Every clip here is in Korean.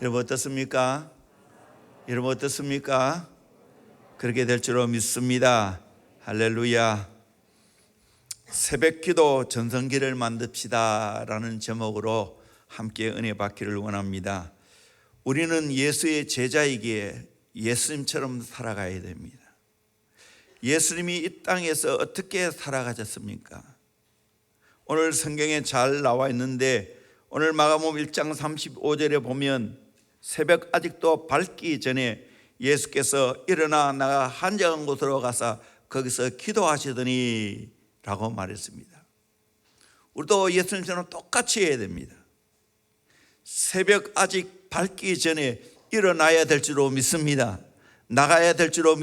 여러분 어떻습니까? 여러분 어떻습니까? 그렇게 될 줄로 믿습니다. 할렐루야. 새벽기도 전성기를 만듭시다 라는 제목으로 함께 은혜 받기를 원합니다. 우리는 예수의 제자이기에 예수님처럼 살아가야 됩니다. 예수님이 이 땅에서 어떻게 살아가셨습니까? 오늘 성경에 잘 나와 있는데 오늘 마가복음 1장 35절에 보면 새벽 아직도 밝기 전에 예수께서 일어나 나가 한적한 곳으로 가서 거기서 기도하시더니 라고 말했습니다. 우리도 예수님처럼 똑같이 해야 됩니다. 새벽 아직 밝기 전에 일어나야 될 줄로 믿습니다. 나가야 될 줄로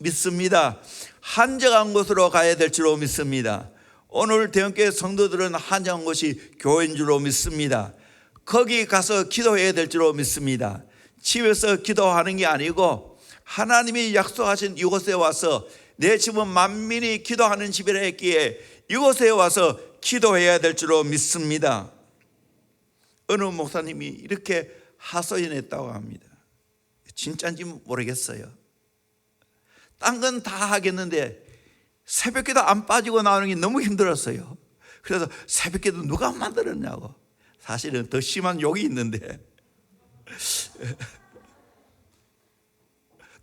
믿습니다. 한적한 곳으로 가야 될 줄로 믿습니다. 오늘 대형교회 성도들은 한적한 곳이 교회인 줄로 믿습니다. 거기 가서 기도해야 될 줄로 믿습니다. 집에서 기도하는 게 아니고 하나님이 약속하신 이곳에 와서 내 집은 만민이 기도하는 집이라 했기에 이곳에 와서 기도해야 될 줄로 믿습니다. 어느 목사님이 이렇게 하소연했다고 합니다. 진짜인지 모르겠어요. 딴 건 다 하겠는데 새벽기도 안 빠지고 나오는 게 너무 힘들었어요. 그래서 새벽기도 누가 만들었냐고. 사실은 더 심한 욕이 있는데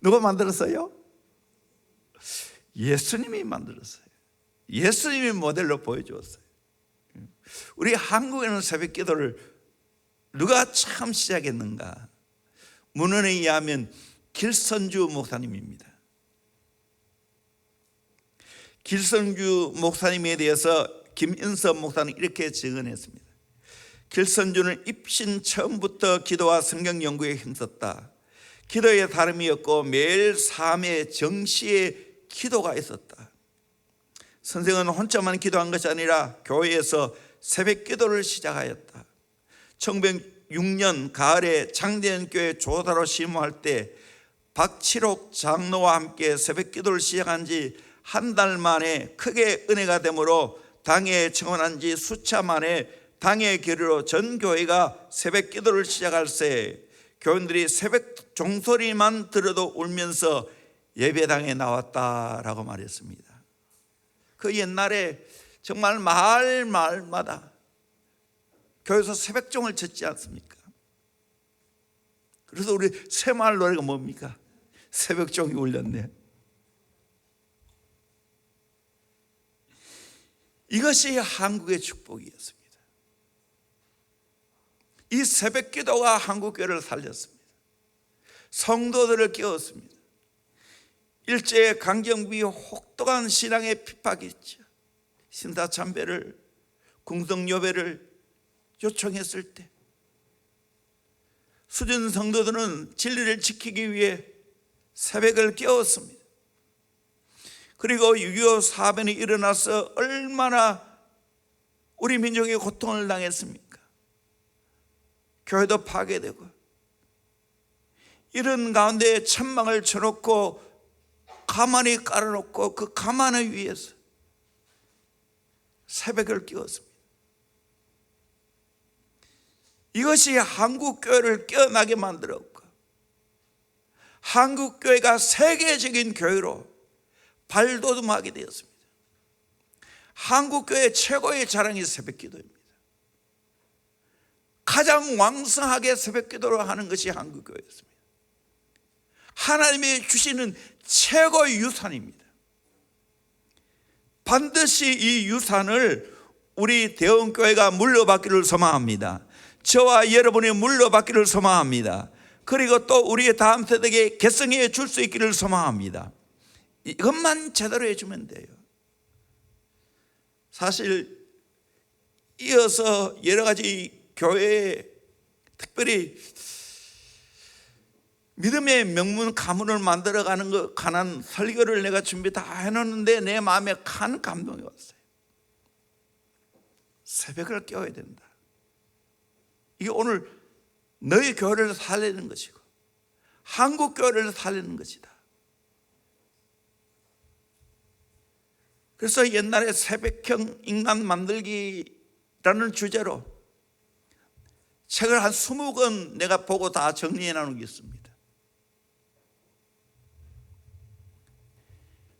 누가 만들었어요? 예수님이 만들었어요. 예수님이 모델로 보여주었어요. 우리 한국에는 새벽기도를 누가 처음 시작했는가? 문헌에 의하면 길선주 목사님입니다. 길선주 목사님에 대해서 김인섭 목사는 이렇게 증언했습니다. 길선주는 입신 처음부터 기도와 성경 연구에 힘썼다. 기도의 다름이 없고 매일 삶의 정시에 기도가 있었다. 선생은 혼자만 기도한 것이 아니라 교회에서 새벽 기도를 시작하였다. 1906년 가을에 장대현교회 조사로 심호할 때 박칠옥 장로와 함께 새벽 기도를 시작한 지 한 달 만에 크게 은혜가 되므로 당에 청원한 지 수차 만에 당의 결의로 전 교회가 새벽 기도를 시작할새 교인들이 새벽 종소리만 들어도 울면서 예배당에 나왔다라고 말했습니다. 그 옛날에 정말 마을마다 교회에서 새벽종을 쳤지 않습니까? 그래서 우리 새마을 노래가 뭡니까? 새벽종이 울렸네. 이것이 한국의 축복이었습니다. 이 새벽 기도가 한국교회를 살렸습니다. 성도들을 깨웠습니다. 일제 강점기 혹독한 신앙의 핍박이 있죠. 신사참배를 궁성요배를 요청했을 때 수준 성도들은 진리를 지키기 위해 새벽을 깨웠습니다. 그리고 6.25 사변이 일어나서 얼마나 우리 민족이 고통을 당했습니까? 교회도 파괴되고 이런 가운데 천막을 쳐놓고 가만히 깔아놓고 그 가만을 위해서 새벽을 깨웠습니다. 이것이 한국교회를 깨어나게 만들었고 한국교회가 세계적인 교회로 발돋움하게 되었습니다. 한국교회 최고의 자랑이 새벽기도입니다. 가장 왕성하게 새벽기도를 하는 것이 한국교회였습니다. 하나님이 주시는 최고의 유산입니다. 반드시 이 유산을 우리 대원교회가 물려받기를 소망합니다. 저와 여러분이 물려받기를 소망합니다. 그리고 또 우리의 다음 세대에게 계승해 줄 수 있기를 소망합니다. 이것만 제대로 해주면 돼요. 사실 이어서 여러 가지 교회에 특별히 믿음의 명문 가문을 만들어가는 것 관한 설교를 내가 준비 다 해놓는데 내 마음에 큰 감동이 왔어요. 새벽을 깨워야 된다. 이게 오늘 너희 교회를 살리는 것이고 한국 교회를 살리는 것이다. 그래서 옛날에 새벽형 인간 만들기라는 주제로 책을 한 20권 내가 보고 다 정리해 나누겠습니다.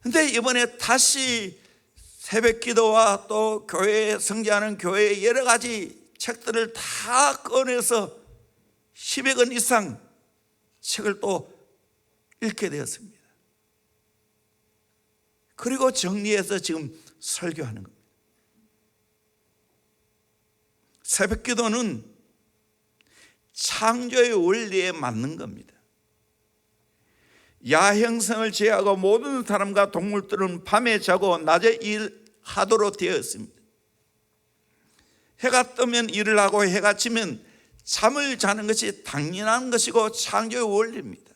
그런데 이번에 다시 새벽 기도와 또 교회에 성장하는 교회의 여러 가지 책들을 다 꺼내서 10여 권 이상 책을 또 읽게 되었습니다. 그리고 정리해서 지금 설교하는 겁니다. 새벽 기도는 창조의 원리에 맞는 겁니다. 야행성을 제외하고 모든 사람과 동물들은 밤에 자고 낮에 일하도록 되어 있습니다. 해가 뜨면 일을 하고 해가 지면 잠을 자는 것이 당연한 것이고 창조의 원리입니다.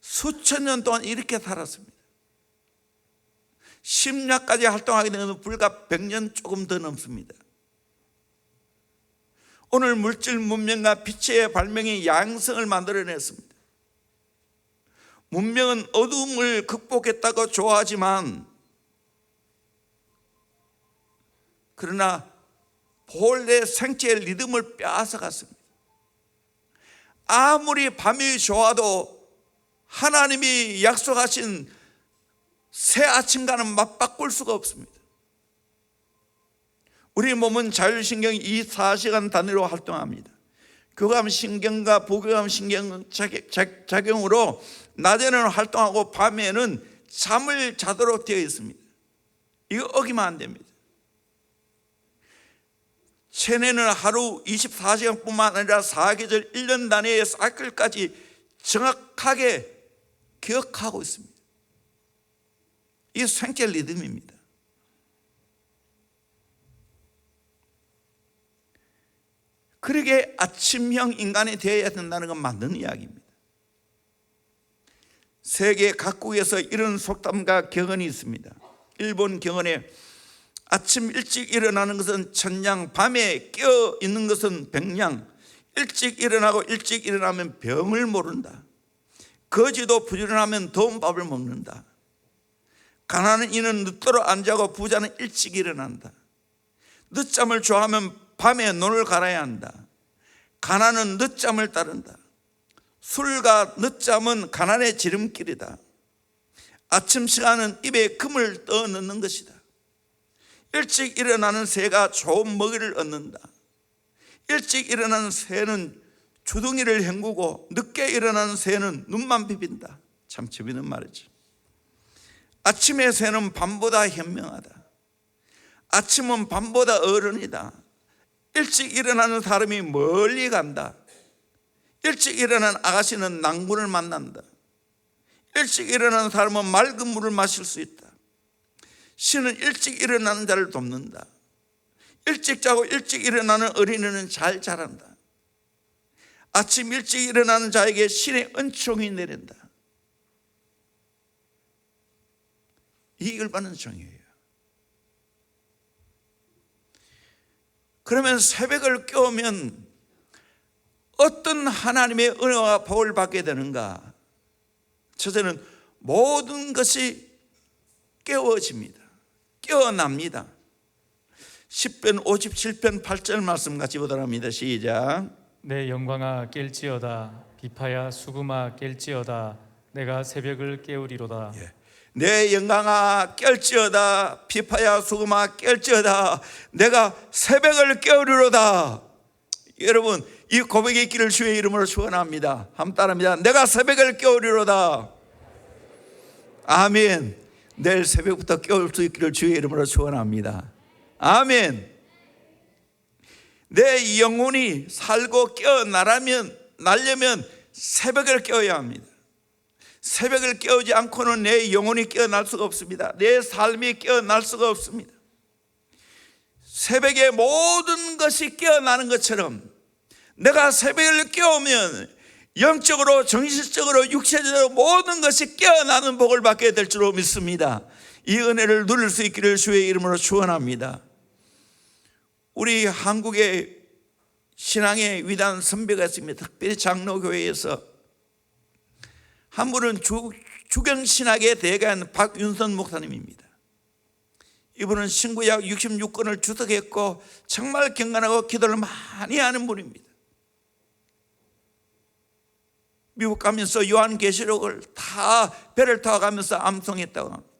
수천 년 동안 이렇게 살았습니다. 심리학까지 활동하게 되면 불과 100년 조금 더 넘습니다. 오늘 물질 문명과 빛의 발명이 야행성을 만들어냈습니다. 문명은 어둠을 극복했다고 좋아하지만 그러나 본래 생체의 리듬을 빼앗아갔습니다. 아무리 밤이 좋아도 하나님이 약속하신 새 아침과는 맞바꿀 수가 없습니다. 우리 몸은 자율신경이 24시간 단위로 활동합니다. 교감신경과 부교감신경 작용으로 낮에는 활동하고 밤에는 잠을 자도록 되어 있습니다. 이거 어기면 안 됩니다. 체내는 하루 24시간뿐만 아니라 사계절 1년 단위의 사이클까지 정확하게 기억하고 있습니다. 이 생체 리듬입니다. 그러게 아침형 인간이 되어야 된다는 건 맞는 이야기입니다. 세계 각국에서 이런 속담과 격언이 있습니다. 일본 격언에 아침 일찍 일어나는 것은 천냥, 밤에 깨어 있는 것은 백냥, 일찍 일어나고 일찍 일어나면 병을 모른다. 거지도 부지런하면 더운 밥을 먹는다. 가난한 이는 늦도록 안 자고 부자는 일찍 일어난다. 늦잠을 좋아하면 밤에 눈을 갈아야 한다. 가난은 늦잠을 따른다. 술과 늦잠은 가난의 지름길이다. 아침 시간은 입에 금을 떠 넣는 것이다. 일찍 일어나는 새가 좋은 먹이를 얻는다. 일찍 일어나는 새는 주둥이를 헹구고 늦게 일어나는 새는 눈만 비빈다. 참 재미있는 말이죠. 아침의 새는 밤보다 현명하다. 아침은 밤보다 어른이다. 일찍 일어나는 사람이 멀리 간다. 일찍 일어난 아가씨는 낭군을 만난다. 일찍 일어나는 사람은 맑은 물을 마실 수 있다. 신은 일찍 일어나는 자를 돕는다. 일찍 자고 일찍 일어나는 어린이는 잘 자란다. 아침 일찍 일어나는 자에게 신의 은총이 내린다. 이익을 받는 종이에요. 그러면 새벽을 깨우면 어떤 하나님의 은혜와 복을 받게 되는가? 첫째는 모든 것이 깨워집니다. 깨어납니다. 10편 57편 8절 말씀 같이 보도록 합니다. 시작. 내 영광아 깰지어다 비파야 수금아 깰지어다 내가 새벽을 깨우리로다. 내 영광아 깰지어다 비파야 수금아 깰지어다 내가 새벽을 깨우리로다. 여러분 이 고백의 길을 주의 이름으로 축원합니다. 한번 따라합니다. 내가 새벽을 깨우리로다. 아멘. 내일 새벽부터 깨울 수 있기를 주의 이름으로 축원합니다. 아멘. 내 영혼이 살고 깨어나려면 새벽을 깨워야 합니다. 새벽을 깨우지 않고는 내 영혼이 깨어날 수가 없습니다. 내 삶이 깨어날 수가 없습니다. 새벽에 모든 것이 깨어나는 것처럼 내가 새벽을 깨우면 영적으로 정신적으로 육체적으로 모든 것이 깨어나는 복을 받게 될 줄로 믿습니다. 이 은혜를 누릴 수 있기를 주의 이름으로 축원합니다. 우리 한국의 신앙의 위대한 선배가 있습니다. 특별히 장로교회에서 한 분은 주경신학의 대가인 박윤선 목사님입니다. 이분은 신구약 66권을 주석했고 정말 경건하고 기도를 많이 하는 분입니다. 미국 가면서 요한계시록을 다 배를 타고 가면서 암송했다고 합니다.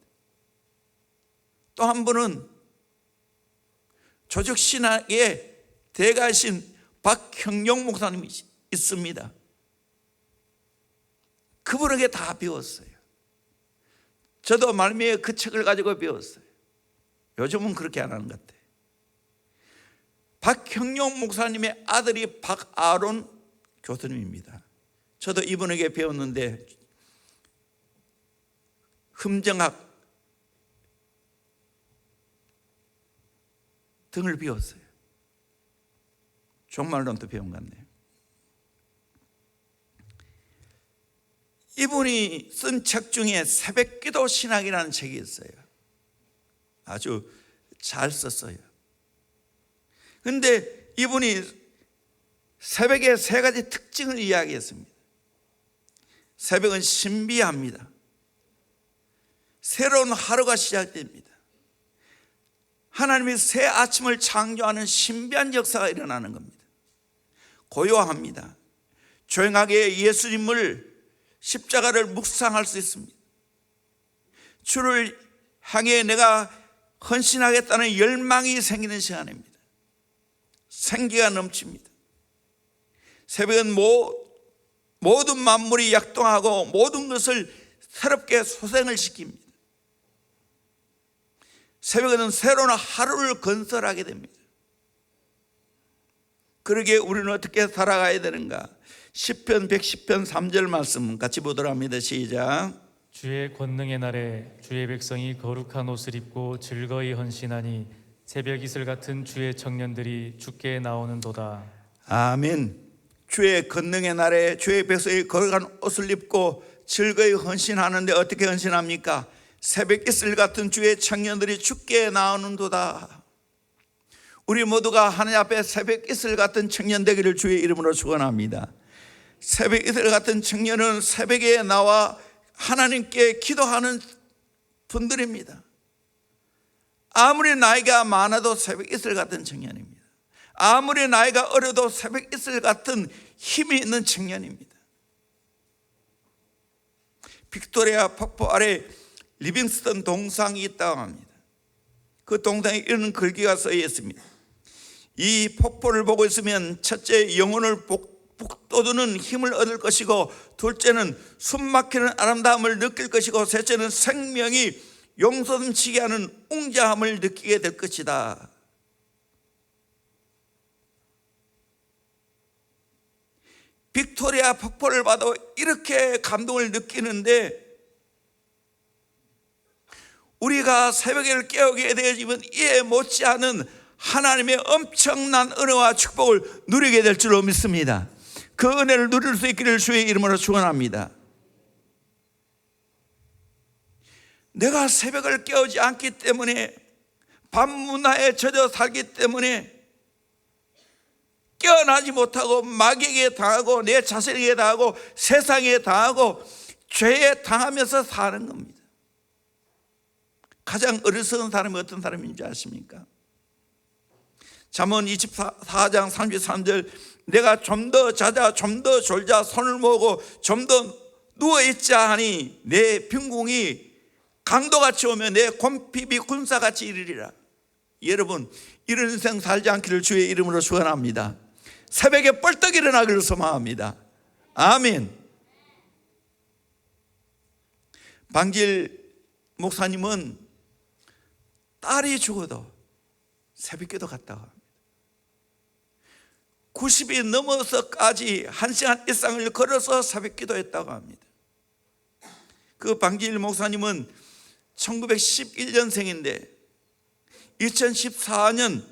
또 한 분은 조직신학의 대가이신 박형용 목사님이 있습니다. 그분에게 다 배웠어요. 저도 말미에 그 책을 가지고 배웠어요. 요즘은 그렇게 안 하는 것 같아요. 박형용 목사님의 아들이 박아론 교수님입니다. 저도 이분에게 배웠는데 흠정학 등을 배웠어요. 종말론도 배운 것 같네요. 이분이 쓴 책 중에 새벽기도 신학이라는 책이 있어요. 아주 잘 썼어요. 그런데 이분이 새벽의 세 가지 특징을 이야기했습니다. 새벽은 신비합니다. 새로운 하루가 시작됩니다. 하나님이 새 아침을 창조하는 신비한 역사가 일어나는 겁니다. 고요합니다. 조용하게 예수님을 십자가를 묵상할 수 있습니다. 주를 향해 내가 헌신하겠다는 열망이 생기는 시간입니다. 생기가 넘칩니다. 새벽은 모든 만물이 약동하고 모든 것을 새롭게 소생을 시킵니다. 새벽에는 새로운 하루를 건설하게 됩니다. 그러기에 우리는 어떻게 살아가야 되는가? 시편 110편 3절 말씀 같이 보도록 합니다. 시작. 주의 권능의 날에 주의 백성이 거룩한 옷을 입고 즐거이 헌신하니 새벽 이슬 같은 주의 청년들이 주께 나오는도다. 아멘. 주의 권능의 날에 주의 백성이 거룩한 옷을 입고 즐거이 헌신하는데 어떻게 헌신합니까? 새벽 이슬 같은 주의 청년들이 주께 나오는도다. 우리 모두가 하나님 앞에 새벽 이슬 같은 청년 되기를 주의 이름으로 축원합니다. 새벽 이슬 같은 청년은 새벽에 나와 하나님께 기도하는 분들입니다. 아무리 나이가 많아도 새벽 이슬 같은 청년입니다. 아무리 나이가 어려도 새벽 이슬 같은 힘이 있는 청년입니다. 빅토리아 폭포 아래 리빙스턴 동상이 있다고 합니다. 그 동상에 이런 글귀가 써 있습니다. 이 폭포를 보고 있으면 첫째 영혼을 북돋우는 힘을 얻을 것이고, 둘째는 숨막히는 아름다움을 느낄 것이고, 셋째는 생명이 용솟음치게 하는 웅장함을 느끼게 될 것이다. 빅토리아 폭포를 봐도 이렇게 감동을 느끼는데, 우리가 새벽에 깨우게 되어지면 이에 못지않은 하나님의 엄청난 은혜와 축복을 누리게 될 줄로 믿습니다. 그 은혜를 누릴 수 있기를 주의 이름으로 축원합니다. 내가 새벽을 깨우지 않기 때문에, 밤문화에 젖어 살기 때문에 깨어나지 못하고 마귀에게 당하고 내 자신에게 당하고 세상에 당하고 죄에 당하면서 사는 겁니다. 가장 어리석은 사람이 어떤 사람인지 아십니까? 잠언 24장 33절, 내가 좀 더 자자 좀 더 졸자 손을 모으고 좀 더 누워있자 하니 내 빈궁이 강도같이 오며 내 곰핍이 군사같이 이르리라. 여러분, 이런 인생 살지 않기를 주의 이름으로 축원합니다. 새벽에 뻘떡 일어나기를 소망합니다. 아멘. 방질 목사님은 딸이 죽어도 새벽기도 갔다고 합니다. 90이 넘어서까지 1시간 이상을 걸어서 새벽기도 했다고 합니다. 그 방질 목사님은 1911년생인데 2014년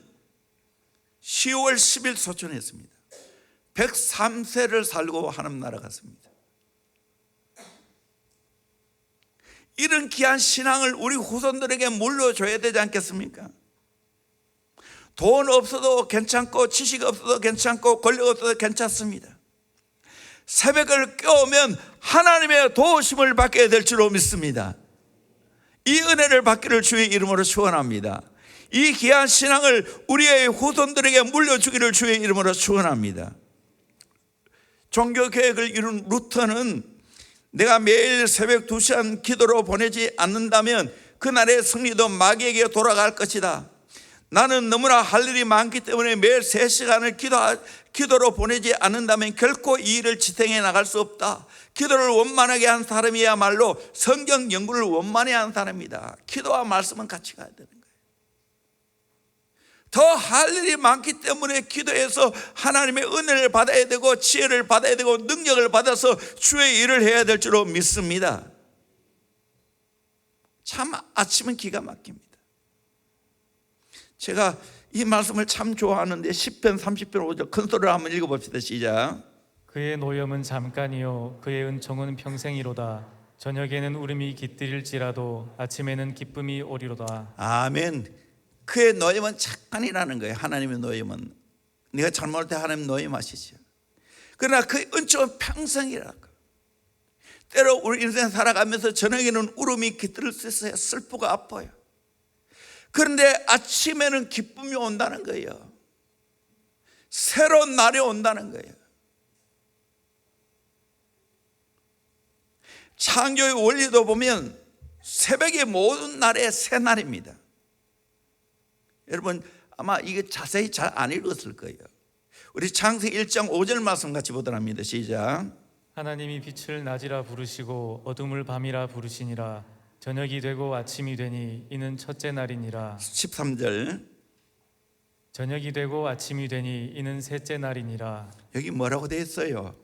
10월 10일 소천했습니다. 103세를 살고 하나님 나라 갔습니다. 이런 귀한 신앙을 우리 후손들에게 물려줘야 되지 않겠습니까? 돈 없어도 괜찮고 지식 없어도 괜찮고 권력 없어도 괜찮습니다. 새벽을 깨우면 하나님의 도우심을 받게 될 줄로 믿습니다. 이 은혜를 받기를 주의 이름으로 축원합니다. 이 귀한 신앙을 우리의 후손들에게 물려주기를 주의 이름으로 축원합니다. 종교계획을 이룬 루터는 내가 매일 새벽 2시간 기도로 보내지 않는다면 그날의 승리도 마귀에게 돌아갈 것이다. 나는 너무나 할 일이 많기 때문에 매일 3시간을 기도로 보내지 않는다면 결코 이 일을 지탱해 나갈 수 없다. 기도를 원만하게 한 사람이야말로 성경 연구를 원만히 한 사람이다. 기도와 말씀은 같이 가야 되는 거예요. 더 할 일이 많기 때문에 기도해서 하나님의 은혜를 받아야 되고 지혜를 받아야 되고 능력을 받아서 주의 일을 해야 될 줄로 믿습니다. 참 아침은 기가 막힙니다. 제가 이 말씀을 참 좋아하는데 10편 30편 5절 큰 소리로 한번 읽어봅시다. 시작. 그의 노염은 잠깐이요 그의 은총은 평생이로다. 저녁에는 울음이 깃들일지라도 아침에는 기쁨이 오리로다. 아멘. 그의 노염은 잠깐이라는 거예요. 하나님의 노염은 네가 잘못할 때 하나님 노염하시죠. 그러나 그의 은총은 평생이라고. 때로 우리 인생 살아가면서 저녁에는 울음이 깃들을 수 있어요. 슬프고 아파요. 그런데 아침에는 기쁨이 온다는 거예요. 새로운 날이 온다는 거예요. 창조의 원리도 보면 새벽이 모든 날의 새 날입니다. 여러분 아마 이게 자세히 잘 안 읽었을 거예요. 우리 창세기 1장 5절 말씀 같이 보도록 합니다. 시작. 하나님이 빛을 낮이라 부르시고 어둠을 밤이라 부르시니라. 저녁이 되고 아침이 되니 이는 첫째 날이니라. 13절. 저녁이 되고 아침이 되니 이는 셋째 날이니라. 여기 뭐라고 되어 있어요?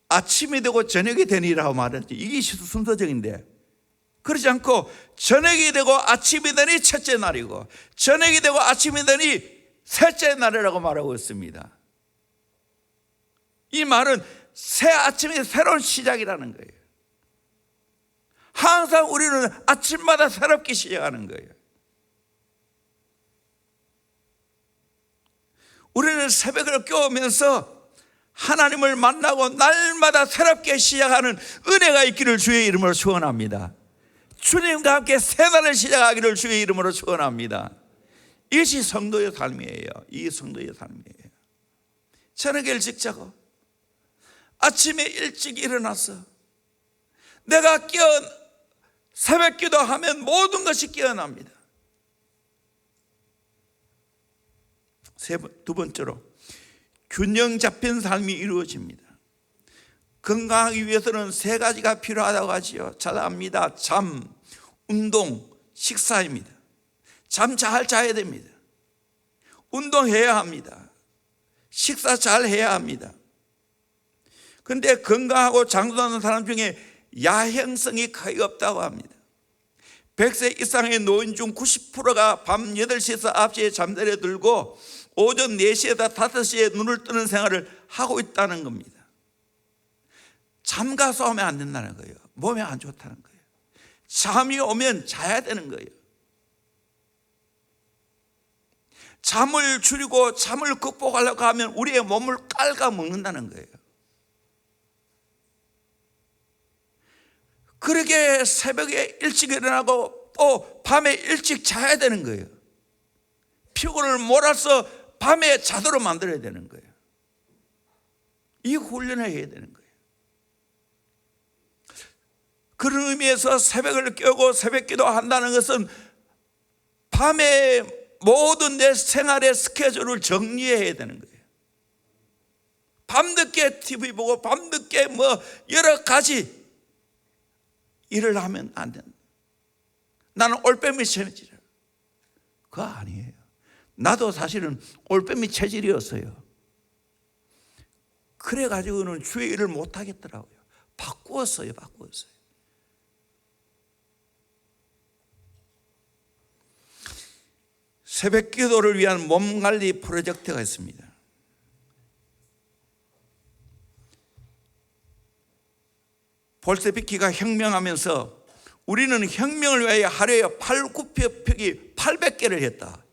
아침이 되고 저녁이 되니라고 말했지. 이게 순서적인데 그렇지 않고 저녁이 되고 아침이 되니 첫째 날이고 저녁이 되고 아침이 되니 셋째 날이라고 말하고 있습니다. 이 말은 새 아침의 새로운 시작이라는 거예요. 항상 우리는 아침마다 새롭게 시작하는 거예요. 우리는 새벽을 깨우면서 하나님을 만나고 날마다 새롭게 시작하는 은혜가 있기를 주의 이름으로 축원합니다. 주님과 함께 새 날을 시작하기를 주의 이름으로 축원합니다. 이것이 성도의 삶이에요. 이게 성도의 삶이에요. 저녁에 일찍 자고 아침에 일찍 일어나서 내가 새벽 기도하면 모든 것이 깨어납니다. 두 번째로 균형 잡힌 삶이 이루어집니다. 건강하기 위해서는 3가지가 필요하다고 하지요. 잘 압니다. 잠, 운동, 식사입니다. 잠 잘 자야 됩니다. 운동해야 합니다. 식사 잘 해야 합니다. 그런데 건강하고 장수하는 사람 중에 야행성이 거의 없다고 합니다. 100세 이상의 노인 중 90%가 밤 8시에서 9시에 잠자리에 들고 오전 4시에서 5시에 눈을 뜨는 생활을 하고 있다는 겁니다. 잠가서 오면 안 된다는 거예요. 몸에 안 좋다는 거예요. 잠이 오면 자야 되는 거예요. 잠을 줄이고 잠을 극복하려고 하면 우리의 몸을 깔아먹는다는 거예요. 그러게 새벽에 일찍 일어나고 또 밤에 일찍 자야 되는 거예요. 피곤을 몰아서 밤에 자도록 만들어야 되는 거예요. 이 훈련을 해야 되는 거예요. 그런 의미에서 새벽을 깨우고 새벽 기도한다는 것은 밤에 모든 내 생활의 스케줄을 정리해야 되는 거예요. 밤늦게 TV 보고 밤늦게 여러 가지 일을 하면 안 된다. 나는 올빼미 체질이라. 그거 아니에요. 나도 사실은 올빼미 체질이었어요. 그래가지고는 주의 일을 못하겠더라고요. 바꾸었어요. 새벽 기도를 위한 몸관리 프로젝트가 있습니다. 볼셰비키가 혁명하면서 우리는 혁명을 위하여 하루에 팔굽혀펴기 800개를 했다.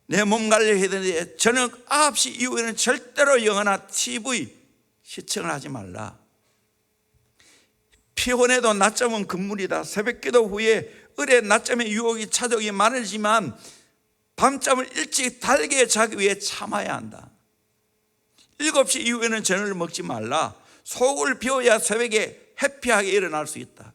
내 몸 관리해야 되는데 저녁 9시 이후에는 절대로 영화나 TV 시청을 하지 말라. 피곤해도 낮잠은 금물이다. 새벽기도 후에 을의 낮잠의 유혹이 찾아오기 많으지만 밤잠을 일찍 달게 자기 위해 참아야 한다. 7시 이후에는 저녁을 먹지 말라. 속을 비워야 새벽에 해피하게 일어날 수 있다.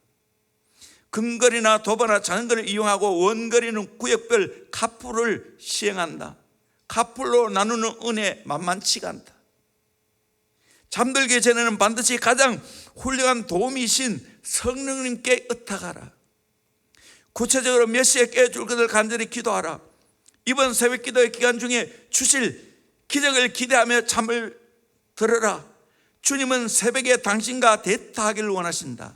근거리나 도보나 자전거를 이용하고 원거리는 구역별 카풀을 시행한다. 카풀로 나누는 은혜 만만치가 않다. 잠들기 전에는 반드시 가장 훌륭한 도움이신 성령님께 의탁하라. 구체적으로 몇 시에 깨어줄 것을 간절히 기도하라. 이번 새벽기도의 기간 중에 주실 기적을 기대하며 잠을 들어라. 주님은 새벽에 당신과 대타하기를 원하신다.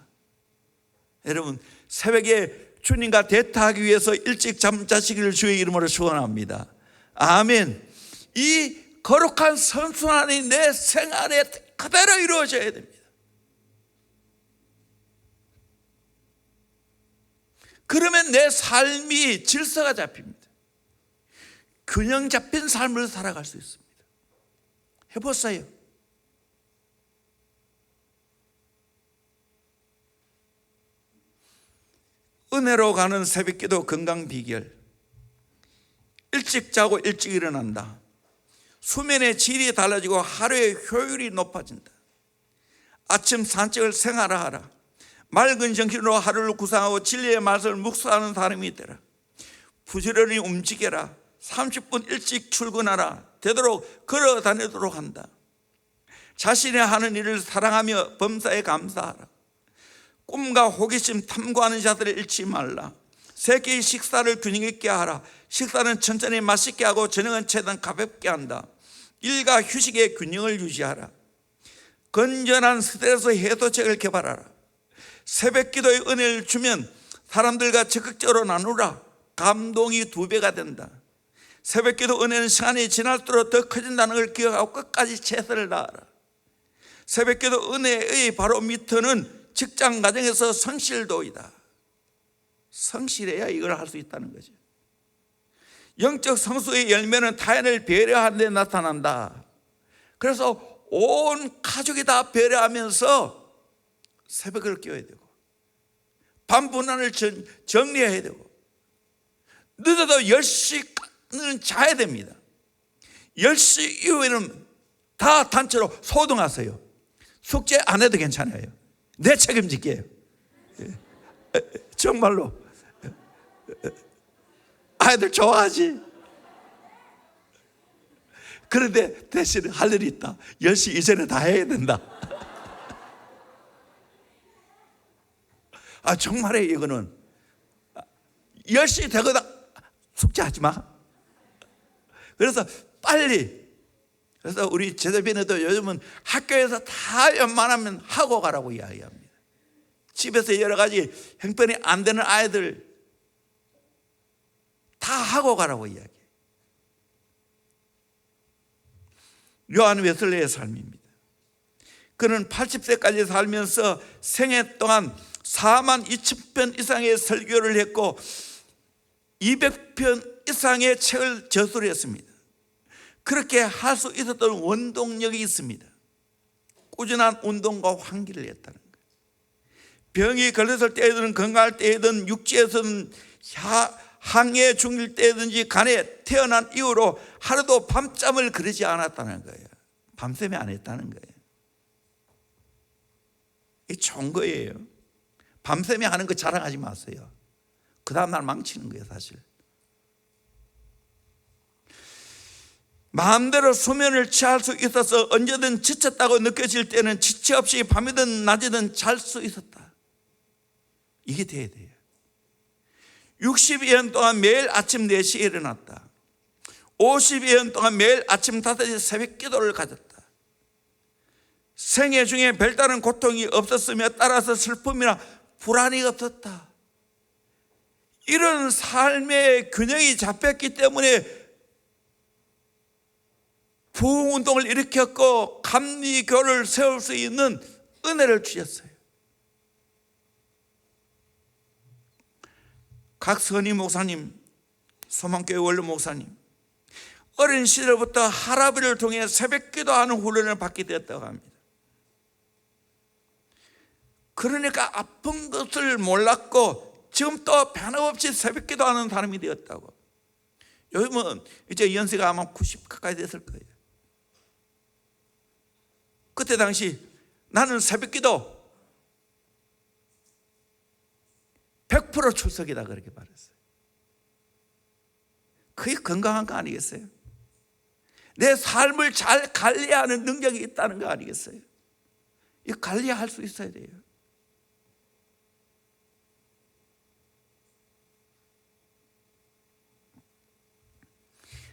여러분, 새벽에 주님과 대타하기 위해서 일찍 잠자시기를 주의 이름으로 축원합니다. 아멘. 이 거룩한 선순환이 내 생활에 그대로 이루어져야 됩니다. 그러면 내 삶이 질서가 잡힙니다. 균형 잡힌 삶을 살아갈 수 있습니다. 해보세요. 은혜로 가는 새벽기도 건강 비결. 일찍 자고 일찍 일어난다. 수면의 질이 달라지고 하루의 효율이 높아진다. 아침 산책을 생활화하라. 맑은 정신으로 하루를 구상하고 진리의 말씀을 묵상하는 사람이 되라. 부지런히 움직여라. 30분 일찍 출근하라. 되도록 걸어 다니도록 한다. 자신이 하는 일을 사랑하며 범사에 감사하라. 꿈과 호기심 탐구하는 자들을 잃지 말라. 세 끼의 식사를 균형 있게 하라. 식사는 천천히 맛있게 하고 저녁은 최대한 가볍게 한다. 일과 휴식의 균형을 유지하라. 건전한 스트레스 해소책을 개발하라. 새벽 기도의 은혜를 주면 사람들과 적극적으로 나누라. 감동이 2배가 된다. 새벽 기도 은혜는 시간이 지날수록 더 커진다는 걸 기억하고 끝까지 최선을 다하라. 새벽 기도 은혜의 바로 밑에는 직장 가정에서 성실도이다. 성실해야 이걸 할 수 있다는 거죠. 영적 성수의 열매는 타인을 배려하는 데 나타난다. 그래서 온 가족이 다 배려하면서 새벽을 깨워야 되고 밤분한을 정리해야 되고 늦어도 10시는 자야 됩니다. 10시 이후에는 다 단체로 소등하세요. 숙제 안 해도 괜찮아요. 내 책임질게요. 정말로. 아이들 좋아하지. 그런데 대신 할 일이 있다. 10시 이전에 다 해야 된다. 정말에 이거는 10시 되거든 숙제하지 마. 그래서 빨리. 그래서 우리 제자비네도 요즘은 학교에서 다 웬만하면 하고 가라고 이야기합니다. 집에서 여러 가지 형편이 안 되는 아이들 다 하고 가라고 이야기해요. 요한 웨슬레의 삶입니다. 그는 80세까지 살면서 생애 동안 42,000편 이상의 설교를 했고 200편 이상의 책을 저술을 했습니다. 그렇게 할 수 있었던 원동력이 있습니다. 꾸준한 운동과 환기를 했다는 거예요. 병이 걸렸을 때든 건강할 때든 육지에서는 항해 중일 때든지 간에 태어난 이후로 하루도 밤잠을 그러지 않았다는 거예요. 밤샘에 안 했다는 거예요. 이게 좋은 거예요. 밤샘에 하는 거 자랑하지 마세요. 그 다음날 망치는 거예요, 사실. 마음대로 수면을 취할 수 있어서 언제든 지쳤다고 느껴질 때는 지체 없이 밤이든 낮이든 잘 수 있었다. 이게 돼야 돼요. 62년 동안 매일 아침 4시에 일어났다. 52년 동안 매일 아침 5시 새벽 기도를 가졌다. 생애 중에 별다른 고통이 없었으며 따라서 슬픔이나 불안이 없었다. 이런 삶의 균형이 잡혔기 때문에 부흥운동을 일으켰고 감리교를 세울 수 있는 은혜를 주셨어요. 각선희 목사님, 소망교회 원로 목사님, 어린 시절부터 할아버지를 통해 새벽 기도하는 훈련을 받게 되었다고 합니다. 그러니까 아픈 것을 몰랐고 지금 또 변함없이 새벽기도 하는 사람이 되었다고. 요즘은 이제 연세가 아마 90 가까이 됐을 거예요. 그때 당시 나는 새벽기도 100% 출석이다 그렇게 말했어요. 그게 건강한 거 아니겠어요? 내 삶을 잘 관리하는 능력이 있다는 거 아니겠어요? 이 관리할 수 있어야 돼요.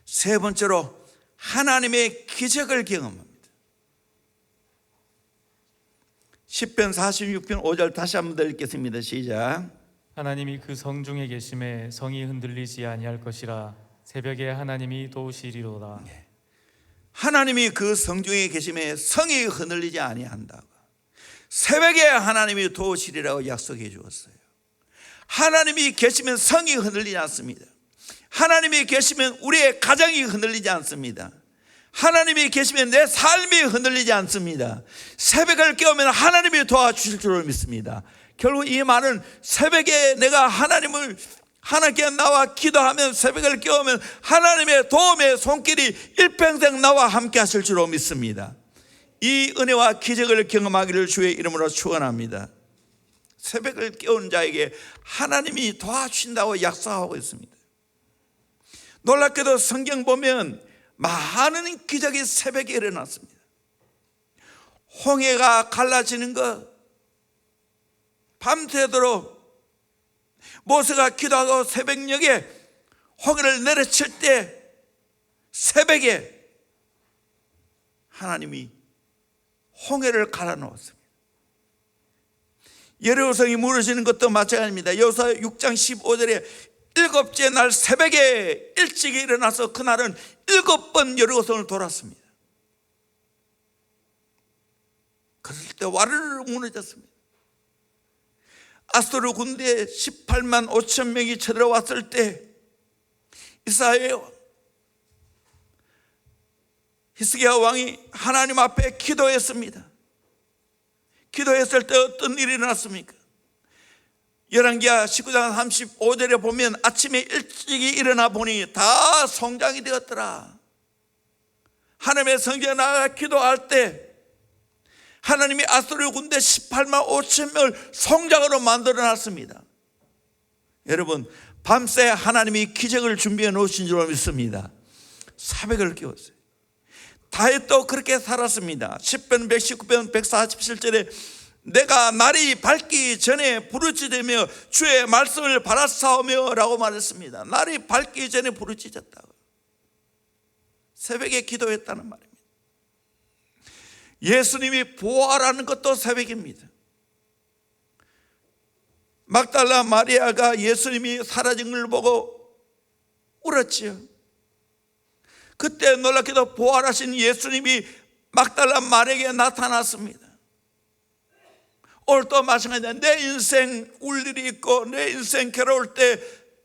세 번째로 하나님의 기적을 경험합니다. 10편 46편 5절 다시 한번 더 읽겠습니다. 시작. 하나님이 그 성중에 계심에 성이 흔들리지 아니할 것이라. 새벽에 하나님이 도우시리로다. 하나님이 그 성중에 계심에 성이 흔들리지 아니한다고. 새벽에 하나님이 도우시리라고 약속해 주었어요. 하나님이 계시면 성이 흔들리지 않습니다. 하나님이 계시면 우리의 가정이 흔들리지 않습니다. 하나님이 계시면 내 삶이 흔들리지 않습니다. 새벽을 깨우면 하나님이 도와주실 줄 믿습니다. 결국 이 말은 새벽에 내가 하나님께 나와 기도하면, 새벽을 깨우면 하나님의 도움의 손길이 일평생 나와 함께 하실 줄 믿습니다. 이 은혜와 기적을 경험하기를 주의 이름으로 축원합니다. 새벽을 깨우는 자에게 하나님이 도와주신다고 약속하고 있습니다. 놀랍게도 성경 보면 많은 기적이 새벽에 일어났습니다. 홍해가 갈라지는 것, 밤새도록 모세가 기도하고 새벽녘에 홍해를 내려칠 때 새벽에 하나님이 홍해를 갈아놓았습니다. 여리고성이 무너지는 것도 마찬가지입니다. 여호수아 6장 15절에 일곱째 날 새벽에 일찍 일어나서 그날은 7번 여리고성을 돌았습니다. 그랬을 때 와르르 무너졌습니다. 아수르 군대 18만 5천 명이 쳐들어왔을 때 히스기야 왕이 하나님 앞에 기도했습니다. 기도했을 때 어떤 일이 일어났습니까? 열왕기하 19장 35절에 보면 아침에 일찍 일어나 보니 다 성장이 되었더라. 하나님의 성전에 나가 기도할 때 하나님이 아수르 군대 18만 5천 명을 성장으로 만들어놨습니다. 여러분, 밤새 하나님이 기적을 준비해 놓으신 줄 믿습니다. 새벽을 깨웠어요. 다윗도 그렇게 살았습니다. 10편 119편 147절에 내가 날이 밝기 전에 부르짖으며 주의 말씀을 바라싸우며 라고 말했습니다. 날이 밝기 전에 부르짖었다고. 새벽에 기도했다는 말입니다. 예수님이 부활하는 것도 새벽입니다. 막달라 마리아가 예수님이 사라진 걸 보고 울었지요. 그때 놀랍게도 부활하신 예수님이 막달라 마리아에게 나타났습니다. 오늘 또 마찬가지입니다. 내 인생 울 일이 있고 내 인생 괴로울 때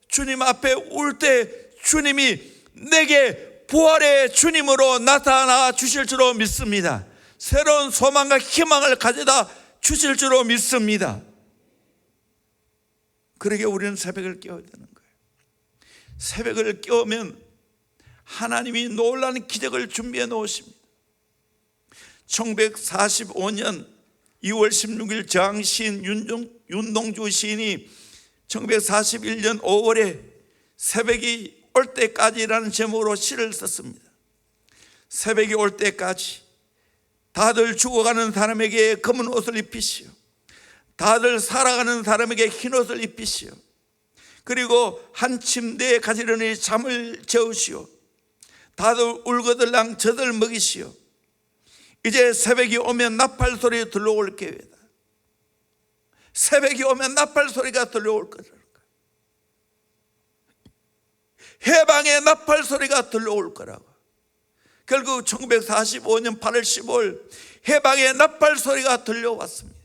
주님 앞에 울 때 주님이 내게 부활의 주님으로 나타나 주실 줄로 믿습니다. 새로운 소망과 희망을 가져다 주실 줄로 믿습니다. 그러게 우리는 새벽을 깨워야 되는 거예요. 새벽을 깨우면 하나님이 놀라운 기적을 준비해 놓으십니다. 1945년 2월 16일 저항시인 윤동주 시인이 1941년 5월에 새벽이 올 때까지라는 제목으로 시를 썼습니다. 새벽이 올 때까지 다들 죽어가는 사람에게 검은 옷을 입히시오. 다들 살아가는 사람에게 흰 옷을 입히시오. 그리고 한 침대에 가지런히 잠을 재우시오. 다들 울거들랑 젖을 먹이시오. 이제 새벽이 오면 나팔 소리 들려올 게다. 새벽이 오면 나팔 소리가 들려올 거다. 해방의 나팔 소리가 들려올 거라고. 결국 1945년 8월 15일 해방의 나팔 소리가 들려왔습니다.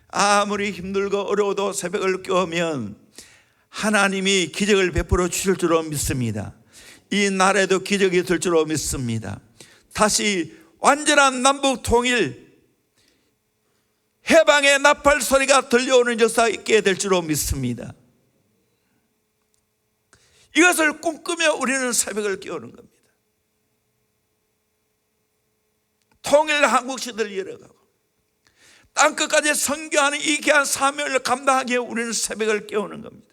아무리 힘들고 어려워도 새벽을 깨우면 하나님이 기적을 베풀어 주실 줄로 믿습니다. 이 날에도 기적이 있을 줄로 믿습니다. 다시 완전한 남북 통일, 해방의 나팔 소리가 들려오는 역사가 있게 될 줄로 믿습니다. 이것을 꿈꾸며 우리는 새벽을 깨우는 겁니다. 통일 한국 시대를 열어가고 땅끝까지 선교하는 이 귀한 사명을 감당하기에 우리는 새벽을 깨우는 겁니다.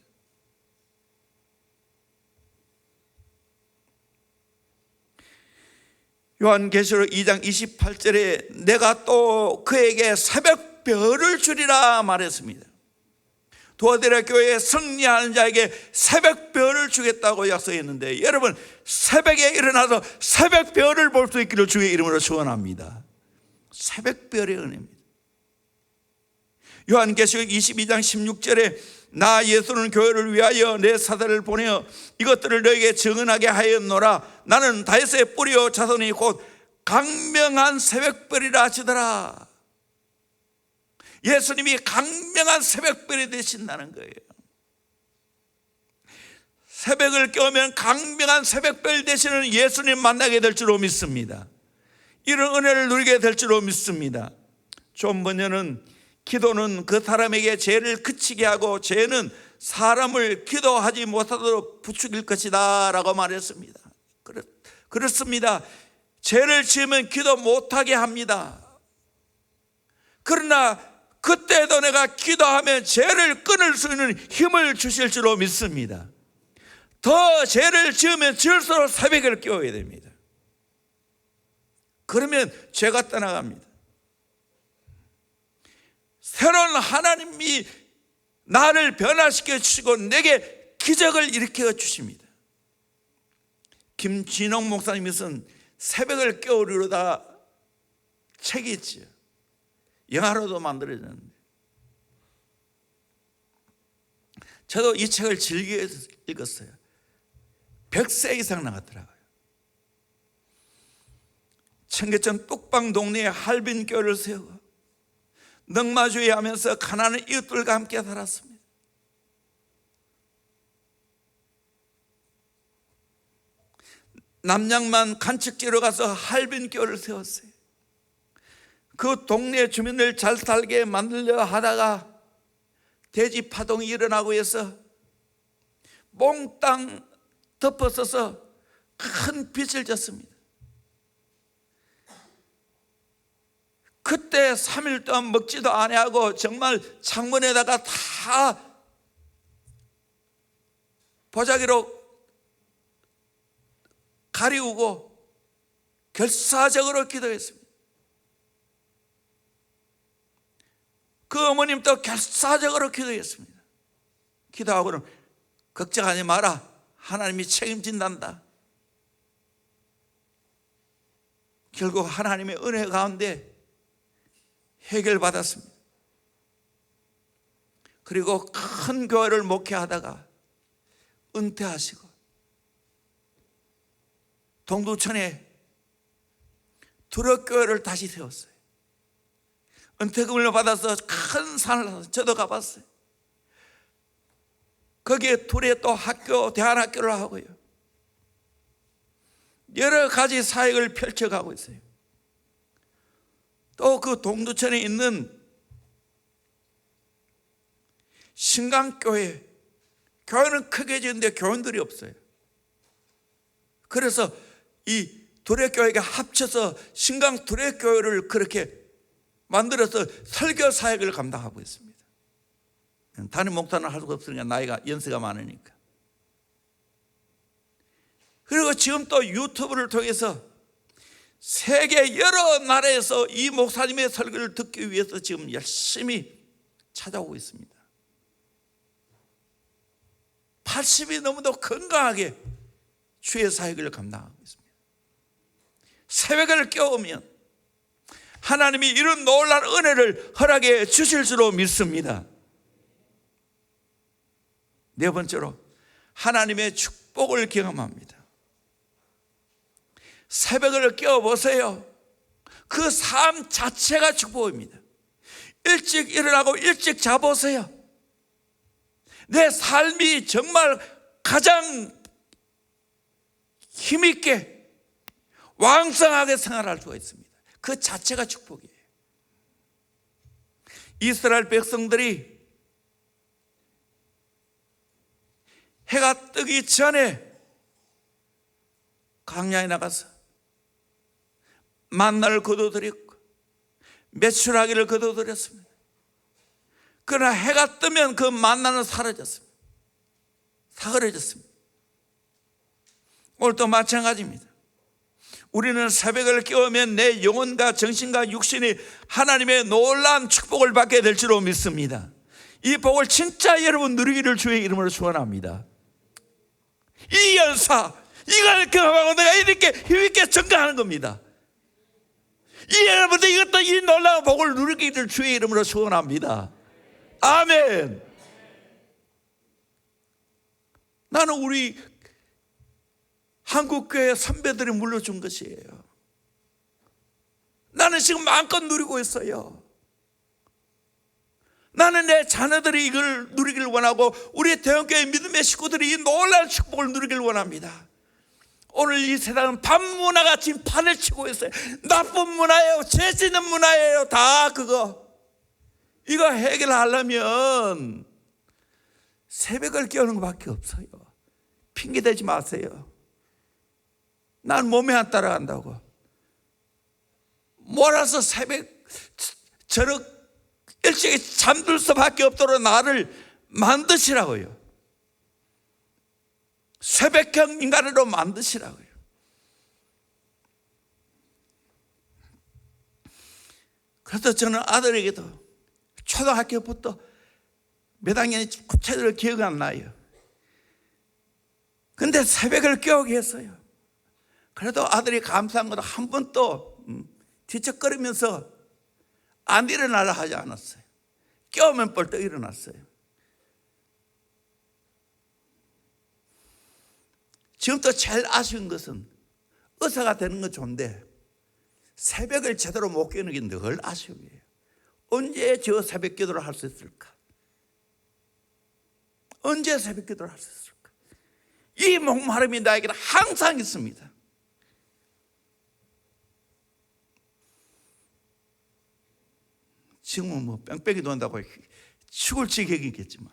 요한계시록 2장 28절에 내가 또 그에게 새벽별을 주리라 말했습니다. 두아디라 교회에 승리하는 자에게 새벽별을 주겠다고 약속했는데, 여러분 새벽에 일어나서 새벽별을 볼 수 있기를 주의 이름으로 축원합니다. 새벽별의 은혜입니다. 요한계시록 22장 16절에 나 예수는 교회를 위하여 내 사자를 보내어 이것들을 너에게 증언하게 하였노라. 나는 다윗의 뿌리요 자손이 곧 강명한 새벽별이라 하시더라. 예수님이 강명한 새벽별이 되신다는 거예요. 새벽을 깨우면 강명한 새벽별 되시는 예수님 만나게 될 줄로 믿습니다. 이런 은혜를 누리게 될 줄로 믿습니다. 존 번연은 기도는 그 사람에게 죄를 그치게 하고 죄는 사람을 기도하지 못하도록 부추길 것이다 라고 말했습니다. 그렇습니다. 죄를 지으면 기도 못하게 합니다. 그러나 그때도 내가 기도하면 죄를 끊을 수 있는 힘을 주실 줄로 믿습니다. 더 죄를 지으면 지을수록 새벽을 깨워야 됩니다. 그러면 죄가 떠나갑니다. 새로운 하나님이 나를 변화시켜 주시고 내게 기적을 일으켜 주십니다. 김진홍 목사님이 쓴 새벽을 깨우리로다 책이 있지요. 영화로도 만들어졌는데 저도 이 책을 즐겨 읽었어요. 100세 이상 나갔더라고요. 청계천 뚝방 동네에 할빈교회를 세우고 넉마주의하면서 가난한 이웃들과 함께 살았습니다. 남양만 간척지로 가서 할빈교회를 세웠어요. 그 동네 주민들 잘 살게 만들려 하다가 대지 파동이 일어나고 해서 몽땅 덮어서서 큰 빚을 졌습니다. 그때 3일 동안 먹지도 아니하고 정말 창문에다가 다 보자기로 가리우고 결사적으로 기도했습니다. 그 어머님도 결사적으로 기도했습니다. 기도하고는 걱정하지 마라, 하나님이 책임진단다. 결국 하나님의 은혜 가운데 해결받았습니다. 그리고 큰 교회를 목회하다가 은퇴하시고 동두천에 두럭교회를 다시 세웠어요. 은퇴금을 받아서 큰 산을 사서 저도 가봤어요. 거기에 둘에 또 학교, 대안학교를 하고요. 여러 가지 사역을 펼쳐가고 있어요. 또 그 동두천에 있는 신강교회, 교회는 크게 지었는데 교인들이 없어요. 그래서 이 두레교회가 합쳐서 신강 두레교회를 그렇게 만들어서 설교 사역을 감당하고 있습니다. 담임 목사는 할 수가 없으니까 나이가 연세가 많으니까. 그리고 지금 또 유튜브를 통해서 세계 여러 나라에서 이 목사님의 설교를 듣기 위해서 지금 열심히 찾아오고 있습니다. 80이 넘어도 건강하게 주의 사역을 감당하고 있습니다. 새벽을 깨우면 하나님이 이런 놀라운 은혜를 허락해 주실 줄로 믿습니다. 네 번째로 하나님의 축복을 경험합니다. 새벽을 깨워보세요. 그 삶 자체가 축복입니다. 일찍 일어나고 일찍 자보세요. 내 삶이 정말 가장 힘있게 왕성하게 생활할 수가 있습니다. 그 자체가 축복이에요. 이스라엘 백성들이 해가 뜨기 전에 광야에 나가서 만나를 거둬들였고 메추라기를 거둬들였습니다. 그러나 해가 뜨면 그 만나는 사라졌습니다. 사그러졌습니다. 오늘도 마찬가지입니다. 우리는 새벽을 깨우면 내 영혼과 정신과 육신이 하나님의 놀라운 축복을 받게 될 줄로 믿습니다. 이 복을 진짜 여러분 누리기를 주의 이름으로 축원합니다. 이 연사, 이걸 경험하고 내가 이렇게 힘있게 증가하는 겁니다. 이 여러분들 이것도 이 놀라운 복을 누리기를 주의 이름으로 축원합니다. 아멘. 나는 우리 한국교회 선배들이 물려준 것이에요. 나는 지금 마음껏 누리고 있어요. 나는 내 자녀들이 이걸 누리길 원하고 우리 대형교회 믿음의 식구들이 이 놀라운 축복을 누리길 원합니다. 오늘 이 세상은 반문화가 지금 판을 치고 있어요. 나쁜 문화예요, 죄 짓는 문화예요. 다 그거 이거 해결하려면 새벽을 깨우는 것밖에 없어요. 핑계대지 마세요. 난 몸에 안 따라간다고 몰아서 새벽 저녁 일찍 잠들 수밖에 없도록 나를 만드시라고요. 새벽형 인간으로 만드시라고요. 그래서 저는 아들에게도 초등학교부터 몇 학년이 구체적으로 기억이 안 나요. 근데 새벽을 깨우게 했어요. 그래도 아들이 감사한 것도 한 번도 뒤척거리면서 안 일어나려 하지 않았어요. 깨우면 벌떡 일어났어요. 지금도 제일 아쉬운 것은 의사가 되는 건 좋은데 새벽을 제대로 못 깨우는 게 늘 아쉬워요. 언제 저 새벽 기도를 할 수 있을까? 언제 새벽 기도를 할 수 있을까? 이 목마름이 나에게는 항상 있습니다. 지금은 뭐 뺑뺑이 돈다고 죽을 지경이겠지만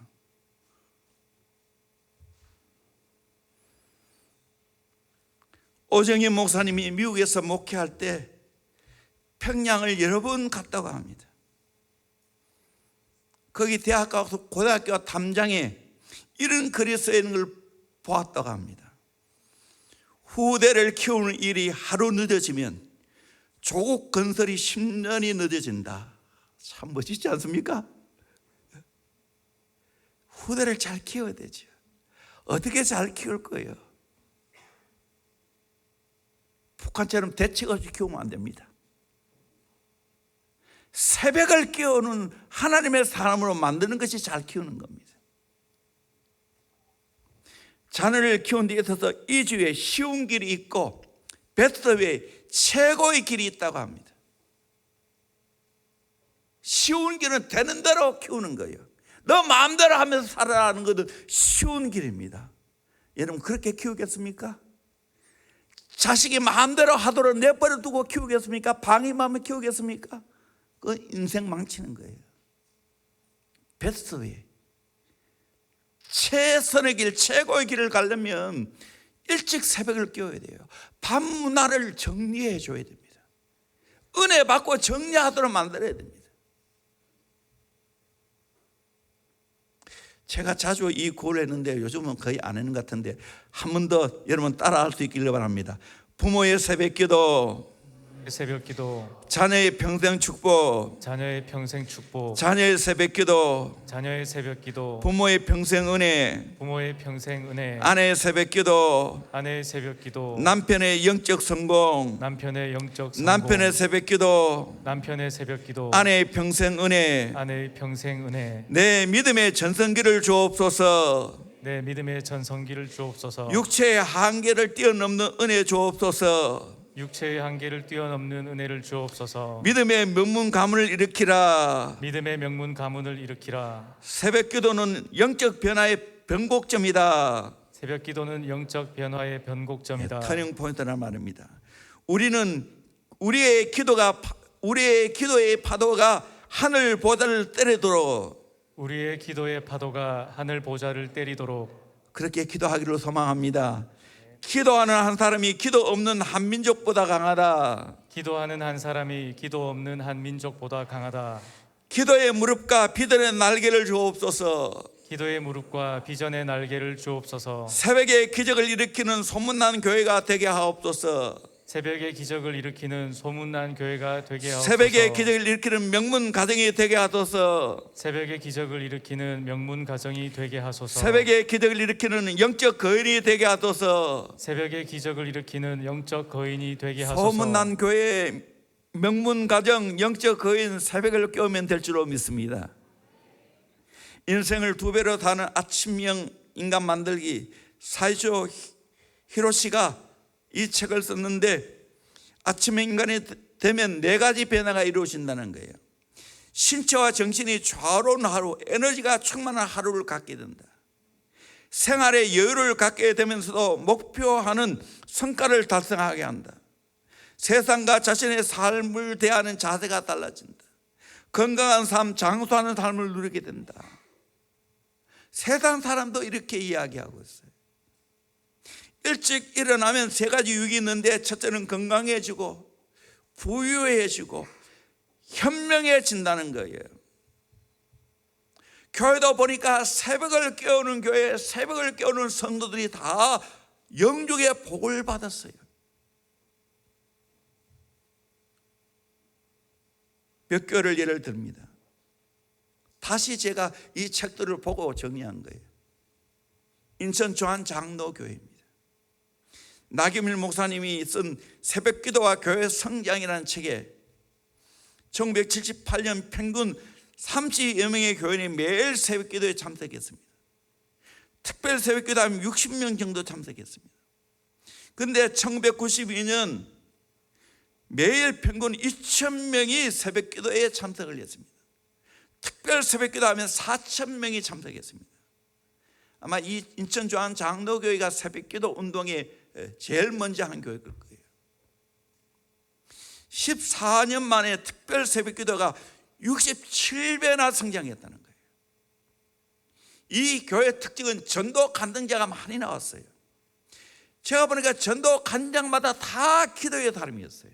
오정희 목사님이 미국에서 목회할 때 평양을 여러 번 갔다고 합니다. 거기 대학과 고등학교 담장에 이런 글이 써 있는 걸 보았다고 합니다. 후대를 키우는 일이 하루 늦어지면 조국 건설이 10년이 늦어진다. 참 멋지지 않습니까? 후대를 잘 키워야 되죠. 어떻게 잘 키울 거예요? 북한처럼 대책 없이 키우면 안 됩니다. 새벽을 깨우는 하나님의 사람으로 만드는 것이 잘 키우는 겁니다. 자녀를 키우는 데 있어서 이주에 쉬운 길이 있고 베스트웨이 최고의 길이 있다고 합니다. 쉬운 길은 되는 대로 키우는 거예요. 너 마음대로 하면서 살아가는 것은 쉬운 길입니다. 여러분 그렇게 키우겠습니까? 자식이 마음대로 하도록 내버려 두고 키우겠습니까? 방임하면 키우겠습니까? 그 인생 망치는 거예요. 베스트웨이 최선의 길, 최고의 길을 가려면 일찍 새벽을 깨워야 돼요. 밤 문화를 정리해 줘야 됩니다. 은혜 받고 정리하도록 만들어야 됩니다. 제가 자주 이 구호를 했는데 요즘은 거의 안 하는 것 같은데 한 번 더 여러분 따라할 수 있기를 바랍니다. 부모의 새벽기도, 새벽기도, 자녀의 평생 축복, 자녀의 평생 축복, 자녀의 새벽기도, 자녀의 새벽기도, 부모의 평생 은혜, 부모의 평생 은혜, 아내의 새벽기도, 아내의 새벽기도, 남편의 영적 성공, 남편의 영적 성공, 남편의 새벽기도, 남편의 새벽기도, 아내의 평생 은혜, 아내의 평생 은혜, 내 믿음의 전성기를 주옵소서. 내 믿음의 전성기를 주옵소서. 육체의 한계를 뛰어넘는 은혜 주옵소서. 육체의 한계를 뛰어넘는 은혜를 주옵소서. 믿음의 명문 가문을 일으키라. 믿음의 명문 가문을 일으키라. 새벽기도는 영적 변화의 변곡점이다. 새벽기도는 영적 변화의 변곡점이다. 터닝 포인트란 말입니다. 우리는 우리의 기도의 파도가 하늘 보다를 때리도록 우리의 기도의 파도가 하늘 보좌를 때리도록 그렇게 기도하기를 소망합니다. 기도하는 한 사람이 기도 없는 한 민족보다 강하다. 기도하는 한 사람이 기도 없는 한 민족보다 강하다. 기도의 무릎과 비전의 날개를 주옵소서. 기도의 무릎과 비전의 날개를 주옵소서. 새벽에 기적을 일으키는 소문난 교회가 되게 하옵소서. 새벽에 기적을 일으키는 소문난 교회가 되게 하옵소서. 새벽에 기적을 일으키는 명문 가정이 되게 하소서. 새벽에 기적을 일으키는 명문 가정이 되게 하소서. 새벽에 기적을 일으키는 영적 거인이 되게 하소서. 새벽에 기적을 일으키는 영적 거인이 되게 하소서. 소문난 교회 명문 가정 영적 거인 새벽을 깨우면 될 줄로 믿습니다. 인생을 두 배로 사는 아침형 인간 만들기 사이조 히로시가 이 책을 썼는데 아침형 인간이 되면 네 가지 변화가 이루어진다는 거예요. 신체와 정신이 좌로운 하루, 에너지가 충만한 하루를 갖게 된다. 생활에 여유를 갖게 되면서도 목표하는 성과를 달성하게 한다. 세상과 자신의 삶을 대하는 자세가 달라진다. 건강한 삶, 장수하는 삶을 누리게 된다. 세상 사람도 이렇게 이야기하고 있어요. 일찍 일어나면 세 가지 유익이 있는데 첫째는 건강해지고 부유해지고 현명해진다는 거예요. 교회도 보니까 새벽을 깨우는 교회, 새벽을 깨우는 성도들이 다 영육의 복을 받았어요. 몇 개월을 예를 듭니다. 다시 제가 이 책들을 보고 정리한 거예요. 인천 조한장로교회입니다. 나경일 목사님이 쓴 새벽기도와 교회 성장이라는 책에 1978년 평균 30여 명의 교인이 매일 새벽기도에 참석했습니다. 특별 새벽기도 하면 60명 정도 참석했습니다. 그런데 1992년 매일 평균 2,000명이 새벽기도에 참석을 했습니다. 특별 새벽기도 하면 4,000명이 참석했습니다. 아마 이 인천 조한장로교회가 새벽기도 운동에 제일 먼저 한 교회일 거예요. 14년 만에 특별 새벽기도가 67배나 성장했다는 거예요. 이 교회 특징은 전도 간증자가 많이 나왔어요. 제가 보니까 전도 간장마다 다 기도의 사람이었어요.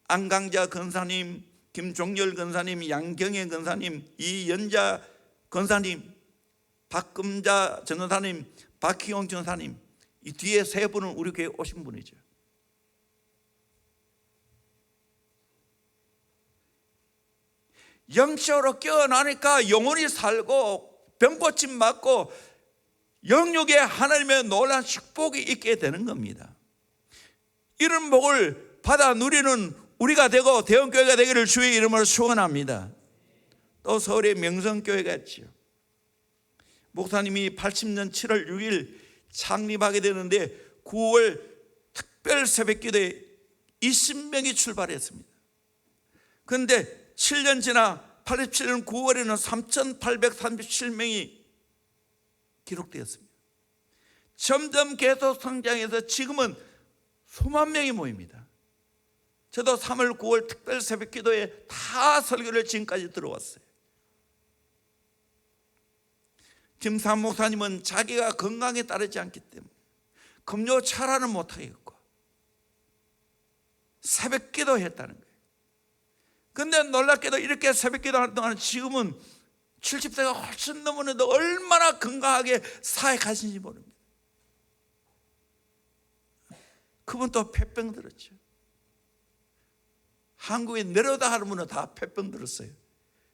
안강자 권사님, 김종열 권사님, 양경혜 권사님, 이연자 권사님, 박금자 전도사님, 박희용 전도사님, 이 뒤에 세 분은 우리 교회에 오신 분이죠. 영적으로 깨어나니까 영혼이 살고 병고침 맞고 영육에 하나님의 놀라운 축복이 있게 되는 겁니다. 이런 복을 받아 누리는 우리가 되고 대원교회가 되기를 주의 이름으로 축원합니다. 또 서울에 명성교회가 있죠. 목사님이 80년 7월 6일 창립하게 되는데 9월 특별 새벽기도에 20명이 출발했습니다. 그런데 7년 지나 87년 9월에는 3,837명이 기록되었습니다. 점점 계속 성장해서 지금은 수만 명이 모입니다. 저도 3월 9월 특별 새벽기도에 다 설교를 지금까지 들어왔어요. 김삼 목사님은 자기가 건강에 따르지 않기 때문에 금요 차라는 못하겠고 새벽기도 했다는 거예요. 그런데 놀랍게도 이렇게 새벽기도 하는 동안 지금은 70세가 훨씬 넘었는데 얼마나 건강하게 사회 가신지 모릅니다. 그분 또 폐병 들었죠. 한국에 내려다 하는 분은 다 폐병 들었어요.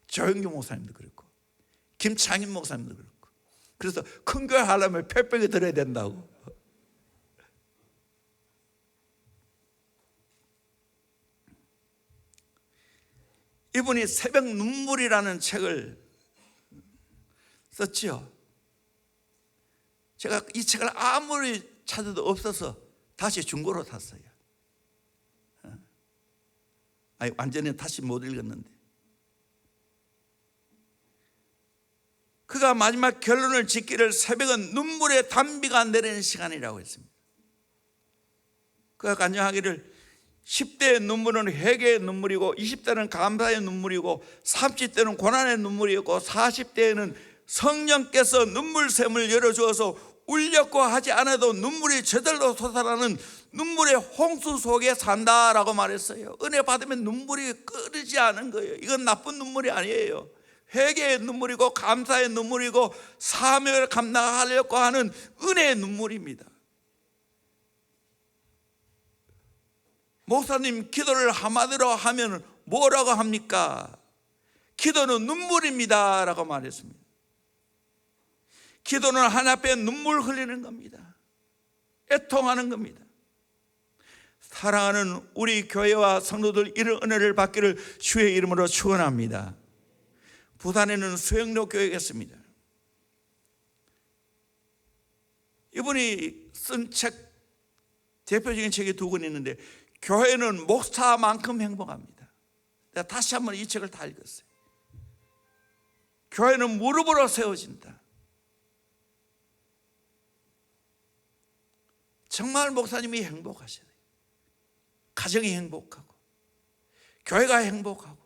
조영규 목사님도 그렇고 김창인 목사님도 그렇고. 그래서 큰 교회 하려면 폐병이 들어야 된다고. 이분이 새벽 눈물이라는 책을 썼지요. 제가 이 책을 아무리 찾아도 없어서 다시 중고로 샀어요. 아니, 완전히 다시 못 읽었는데 그가 마지막 결론을 짓기를 새벽은 눈물의 단비가 내리는 시간이라고 했습니다. 그가 간증하기를 10대의 눈물은 회개의 눈물이고 20대는 감사의 눈물이고 30대는 고난의 눈물이고 40대에는 성령께서 눈물샘을 열어주어서 울렸고 하지 않아도 눈물이 저절로 솟아나는 눈물의 홍수 속에 산다라고 말했어요. 은혜 받으면 눈물이 끓이지 않은 거예요. 이건 나쁜 눈물이 아니에요. 회개의 눈물이고 감사의 눈물이고 사명을 감당하려고 하는 은혜의 눈물입니다. 목사님, 기도를 한마디로 하면 뭐라고 합니까? 기도는 눈물입니다 라고 말했습니다. 기도는 하나님 앞에 눈물 흘리는 겁니다. 애통하는 겁니다. 사랑하는 우리 교회와 성도들, 이런 은혜를 받기를 주의 이름으로 축원합니다. 부산에는 수영로 교회가 있습니다. 이분이 쓴 책, 대표적인 책이 두 권 있는데, 교회는 목사만큼 행복합니다. 내가 다시 한번 이 책을 다 읽었어요. 교회는 무릎으로 세워진다. 정말 목사님이 행복하셔야 돼요. 가정이 행복하고 교회가 행복하고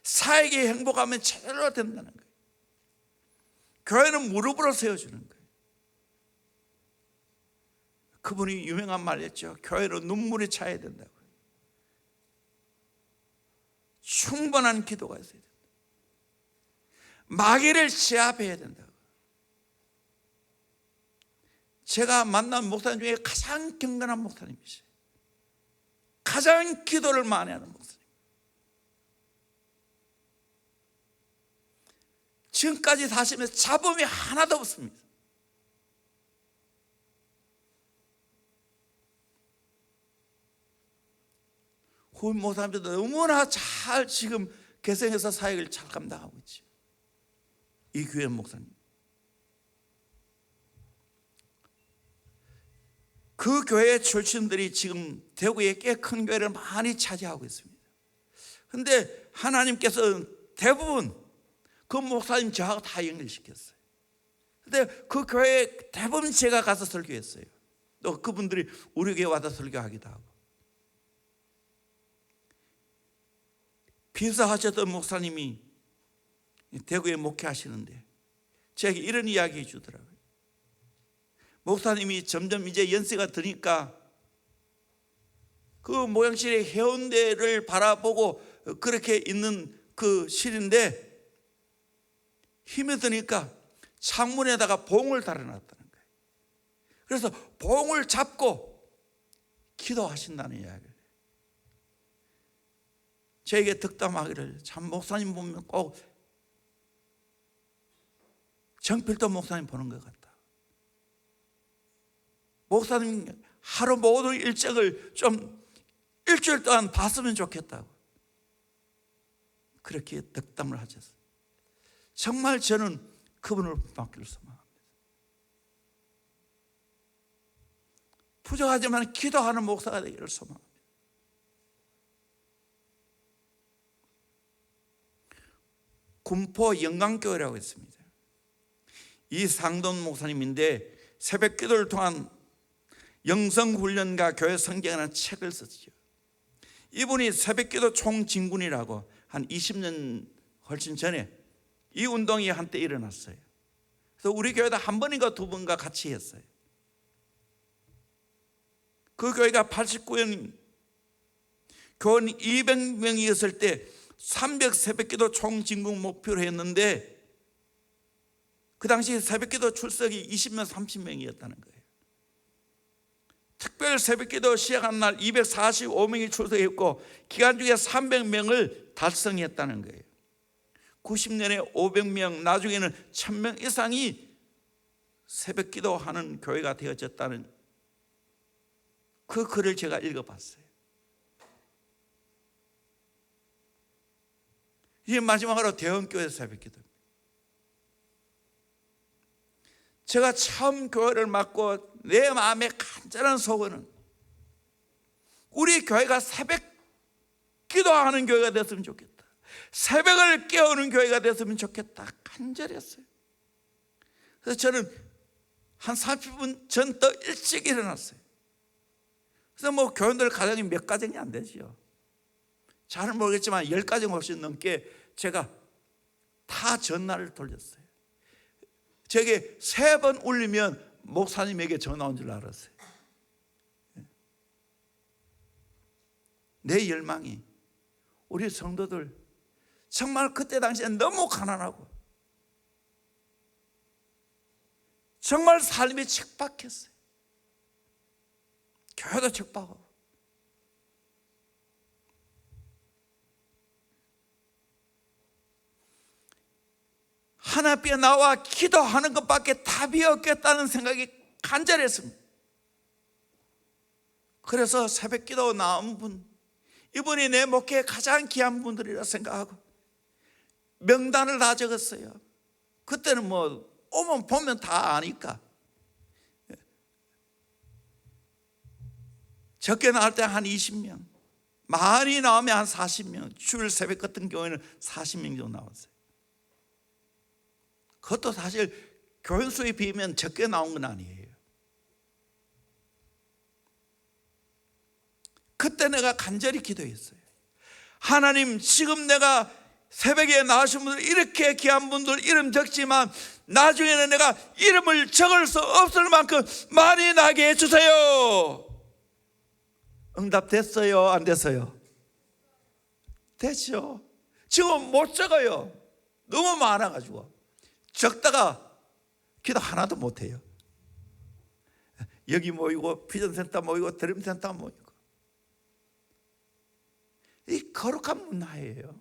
사역이 행복하면 제대로 된다는 거예요. 교회는 무릎으로 세워주는 거예요. 그분이 유명한 말이었죠. 교회는 눈물이 차야 된다고. 충분한 기도가 있어야 된다. 마귀를 제압해야 된다고. 제가 만난 목사님 중에 가장 경건한 목사님이세요. 가장 기도를 많이 하는 목사님. 지금까지 사시면서 잡음이 하나도 없습니다. 후임 목사님들도 너무나 잘 지금 개성에서 사역을 잘 감당하고 있죠. 이 교회 목사님. 그 교회 출신들이 지금 대구에 꽤 큰 교회를 많이 차지하고 있습니다. 그런데 하나님께서 대부분 그 목사님 저하고 다 연결시켰어요. 그런데 그 교회에 대부분 제가 가서 설교했어요. 또 그분들이 우리 교회 와서 설교하기도 하고. 비서하셨던 목사님이 대구에 목회하시는데 제게 이런 이야기 해주더라고요. 목사님이 점점 이제 연세가 드니까 그 모양실의 해운대를 바라보고 그렇게 있는 그 실인데 힘이 드니까 창문에다가 봉을 달아놨다는 거예요. 그래서 봉을 잡고 기도하신다는 이야기를 저에게 덕담하기를, 참 목사님 보면 꼭 정필도 목사님 보는 것 같다. 목사님 하루 모든 일정을 좀 일주일 동안 봤으면 좋겠다고 그렇게 덕담을 하셨어요. 정말 저는 그분을 받기를 소망합니다. 부족하지만 기도하는 목사가 되기를 소망합니다. 군포 영광교회라고 있습니다. 이상돈 목사님인데 새벽 기도를 통한 영성훈련과 교회 성경이라는 책을 썼죠. 이분이 새벽기도 총진군이라고 한 20년 훨씬 전에 이 운동이 한때 일어났어요. 그래서 우리 교회도 한 번인가 두 번인가 같이 했어요. 그 교회가 89년 교원 200명이었을 때 300 새벽기도 총진군 목표로 했는데 그 당시 새벽기도 출석이 20명 30명이었다는 거예요. 특별 새벽기도 시작한 날 245명이 출석했고 기간 중에 300명을 달성했다는 거예요. 90년에 500명, 나중에는 1000명 이상이 새벽기도 하는 교회가 되어졌다는 그 글을 제가 읽어봤어요. 이제 마지막으로 대원교회 새벽기도. 제가 처음 교회를 맡고 내 마음의 간절한 소원은 우리 교회가 새벽 기도하는 교회가 됐으면 좋겠다. 새벽을 깨우는 교회가 됐으면 좋겠다. 간절했어요. 그래서 저는 한 30분 전 더 일찍 일어났어요. 그래서 뭐 교인들 가정이 몇 가정이 안 되죠. 잘 모르겠지만 10가정 훨씬 넘게 제가 다 전화를 돌렸어요. 제게 3번 울리면 목사님에게 전화 온 줄 알았어요. 내 열망이 우리 성도들 정말 그때 당시에 너무 가난하고 정말 삶이 척박했어요. 교회도 척박하고 하나님 앞에 나와 기도하는 것밖에 답이 없겠다는 생각이 간절했습니다. 그래서 새벽기도 나온 분, 이분이 내 목회에 가장 귀한 분들이라 생각하고 명단을 다 적었어요. 그때는 뭐 오면 보면 다 아니까. 적게 나올 때 한 20명, 많이 나오면 한 40명, 주일 새벽 같은 경우에는 40명 정도 나왔어요. 그것도 사실 교인 수에 비하면 적게 나온 건 아니에요. 그때 내가 간절히 기도했어요. 하나님, 지금 내가 새벽에 나오신 분들, 이렇게 귀한 분들 이름 적지만 나중에는 내가 이름을 적을 수 없을 만큼 많이 나게 해주세요. 응답됐어요? 안 됐어요? 됐죠. 지금 못 적어요. 너무 많아가지고. 적다가 기도 하나도 못해요. 여기 모이고 비전센터 모이고 드림센터 모이고. 이 거룩한 문화예요.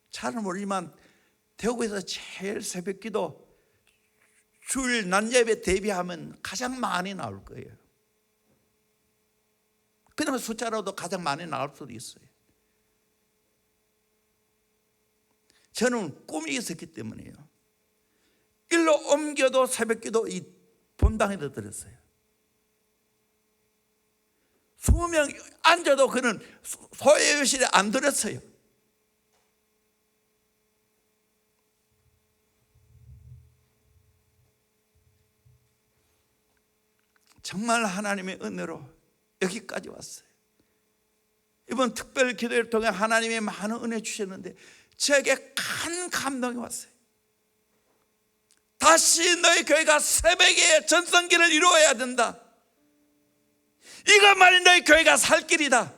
잘 모르지만 대구에서 제일 새벽기도 주일 낮 예배 대비하면 가장 많이 나올 거예요. 그다음에 숫자로도 가장 많이 나올 수도 있어요. 저는 꿈이 있었기 때문에요. 일로 옮겨도 새벽기도 이 본당에도 들었어요. 20명 앉아도 그는 소외교실에 안 들었어요. 정말 하나님의 은혜로 여기까지 왔어요. 이번 특별 기도를 통해 하나님의 많은 은혜 주셨는데 제게 큰 감동이 왔어요. 다시 너희 교회가 새벽에 전성기를 이루어야 된다. 이것만이 너희 교회가 살 길이다.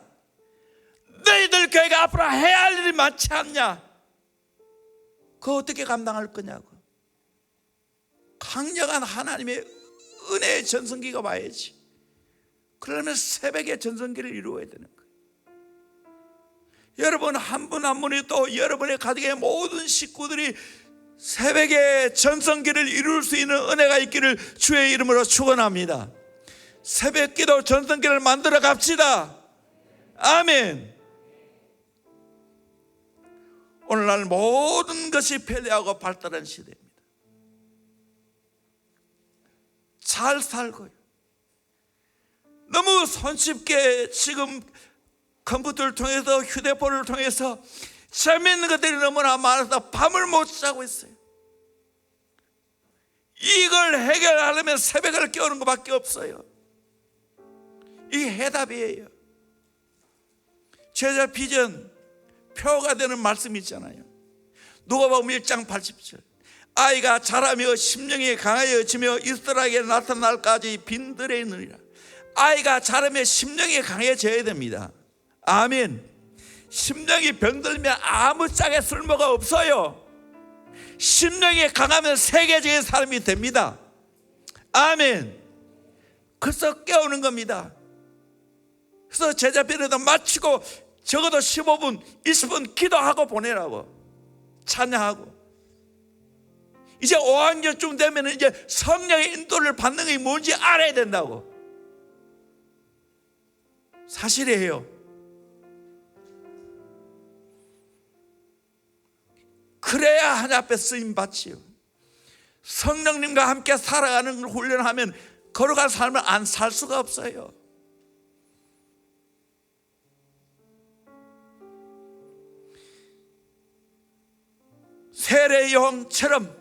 너희들 교회가 앞으로 해야 할 일이 많지 않냐? 그거 어떻게 감당할 거냐고. 강력한 하나님의 은혜의 전성기가 와야지. 그러면 새벽에 전성기를 이루어야 되는 거예요. 여러분 한 분 한 분이 또 여러분의 가족의 모든 식구들이 새벽에 전성기를 이룰 수 있는 은혜가 있기를 주의 이름으로 축원합니다. 새벽기도 전성기를 만들어 갑시다. 아멘. 오늘날 모든 것이 편리하고 발달한 시대입니다. 잘 살고요. 너무 손쉽게 지금 컴퓨터를 통해서 휴대폰을 통해서 재미있는 것들이 너무나 많아서 밤을 못 자고 있어요. 이걸 해결하려면 새벽을 깨우는 것밖에 없어요. 이게 해답이에요. 제자 비전 표가 되는 말씀이 있잖아요. 누가복음 1장 80절. 아이가 자라며 심령이 강해지며 이스라엘에게 나타날까지 빈들에 있느니라. 아이가 자라며 심령이 강해져야 됩니다. 아멘. 심령이 병들면 아무 짝에 쓸모가 없어요. 심령이 강하면 세계적인 사람이 됩니다. 아멘. 그래서 깨우는 겁니다. 그래서 제자비례도 마치고 적어도 15분, 20분 기도하고 보내라고. 찬양하고. 이제 5학년쯤 되면 이제 성령의 인도를 받는 게 뭔지 알아야 된다고. 사실이에요. 그래야 하나님 앞에 쓰임 받지요. 성령님과 함께 살아가는 걸 훈련하면 거룩한 삶을 안 살 수가 없어요. 세례 요한처럼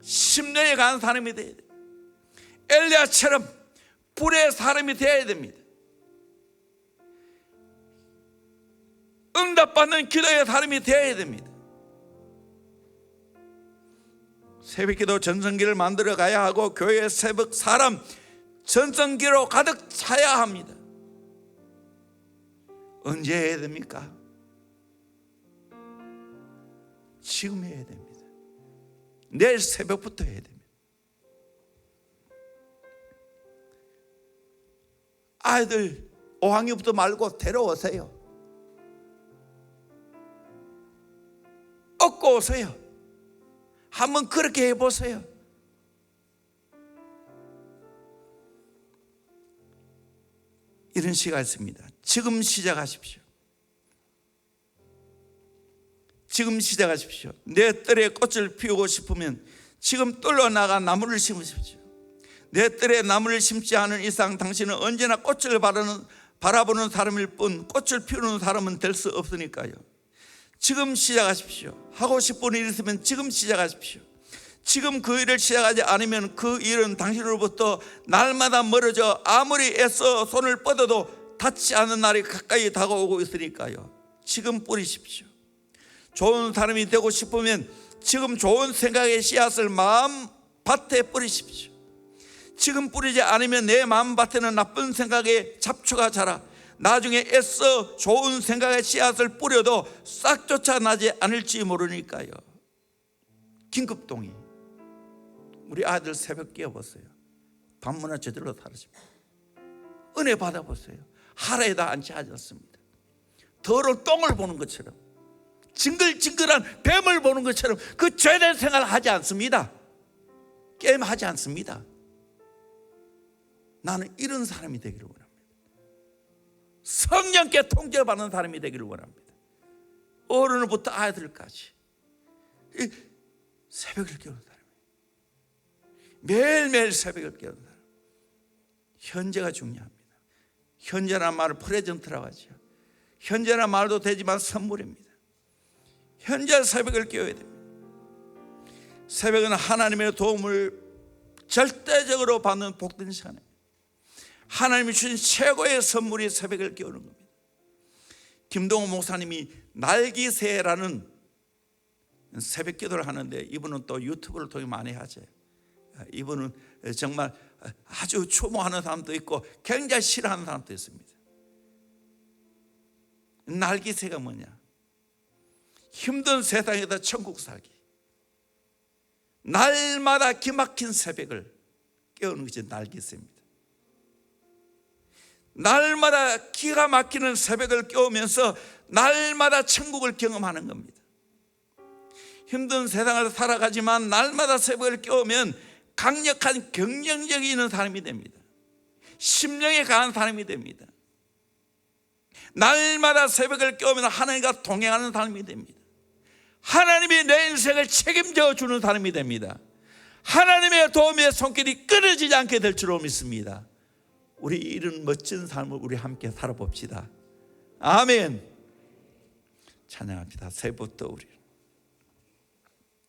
심령에 강한 사람이 돼야 돼요. 엘리야처럼 불의 사람이 되어야 됩니다. 응답받는 기도의 사람이 되어야 됩니다. 새벽기도 전성기를 만들어 가야 하고 교회 새벽 사람 전성기로 가득 차야 합니다. 언제 해야 됩니까? 지금 해야 됩니다. 내일 새벽부터 해야 됩니다. 아이들 5학년부터 말고 데려오세요. 얻고 오세요. 한번 그렇게 해보세요. 이런 시가 있습니다. 지금 시작하십시오. 지금 시작하십시오. 내 뜰에 꽃을 피우고 싶으면 지금 뜰로 나가 나무를 심으십시오. 내 뜰에 나무를 심지 않은 이상 당신은 언제나 꽃을 바라보는 사람일 뿐 꽃을 피우는 사람은 될 수 없으니까요. 지금 시작하십시오. 하고 싶은 일 있으면 지금 시작하십시오. 지금 그 일을 시작하지 않으면 그 일은 당신으로부터 날마다 멀어져 아무리 애써 손을 뻗어도 닿지 않는 날이 가까이 다가오고 있으니까요. 지금 뿌리십시오. 좋은 사람이 되고 싶으면 지금 좋은 생각의 씨앗을 마음 밭에 뿌리십시오. 지금 뿌리지 않으면 내 마음 밭에는 나쁜 생각의 잡초가 자라 나중에 애써 좋은 생각의 씨앗을 뿌려도 싹조차 나지 않을지 모르니까요. 긴급동의. 우리 아들 새벽 깨워보세요. 밤문화 제대로 살으십니다. 은혜 받아보세요. 하루에다 앉지 않습니다. 더러운 똥을 보는 것처럼 징글징글한 뱀을 보는 것처럼 그 죄된 생활을 하지 않습니다. 게임하지 않습니다. 나는 이런 사람이 되기를 원합니다. 성령께 통제받는 사람이 되기를 원합니다. 어른부터 아이들까지 새벽을 깨우는 사람이에요. 매일매일 새벽을 깨우는 사람. 현재가 중요합니다. 현재란 말을 프레젠트라고 하죠. 현재란 말도 되지만 선물입니다. 현재 새벽을 깨워야 됩니다. 새벽은 하나님의 도움을 절대적으로 받는 복된 시간입니다. 하나님이 주신 최고의 선물이 새벽을 깨우는 겁니다. 김동호 목사님이 날기새라는 새벽 기도를 하는데 이분은 또 유튜브를 통해 많이 하죠. 이분은 정말 아주 추모하는 사람도 있고 굉장히 싫어하는 사람도 있습니다. 날기새가 뭐냐? 힘든 세상에다 천국 살기. 날마다 기막힌 새벽을 깨우는 것이 날기새입니다. 날마다 기가 막히는 새벽을 깨우면서 날마다 천국을 경험하는 겁니다. 힘든 세상을 살아가지만 날마다 새벽을 깨우면 강력한 경쟁력이 있는 사람이 됩니다. 심령이 강한 사람이 됩니다. 날마다 새벽을 깨우면 하나님과 동행하는 사람이 됩니다. 하나님이 내 인생을 책임져 주는 사람이 됩니다. 하나님의 도움의 손길이 끊어지지 않게 될 줄로 믿습니다. 우리 이런 멋진 삶을 우리 함께 살아봅시다. 아멘. 찬양합니다. 새벽부터 우리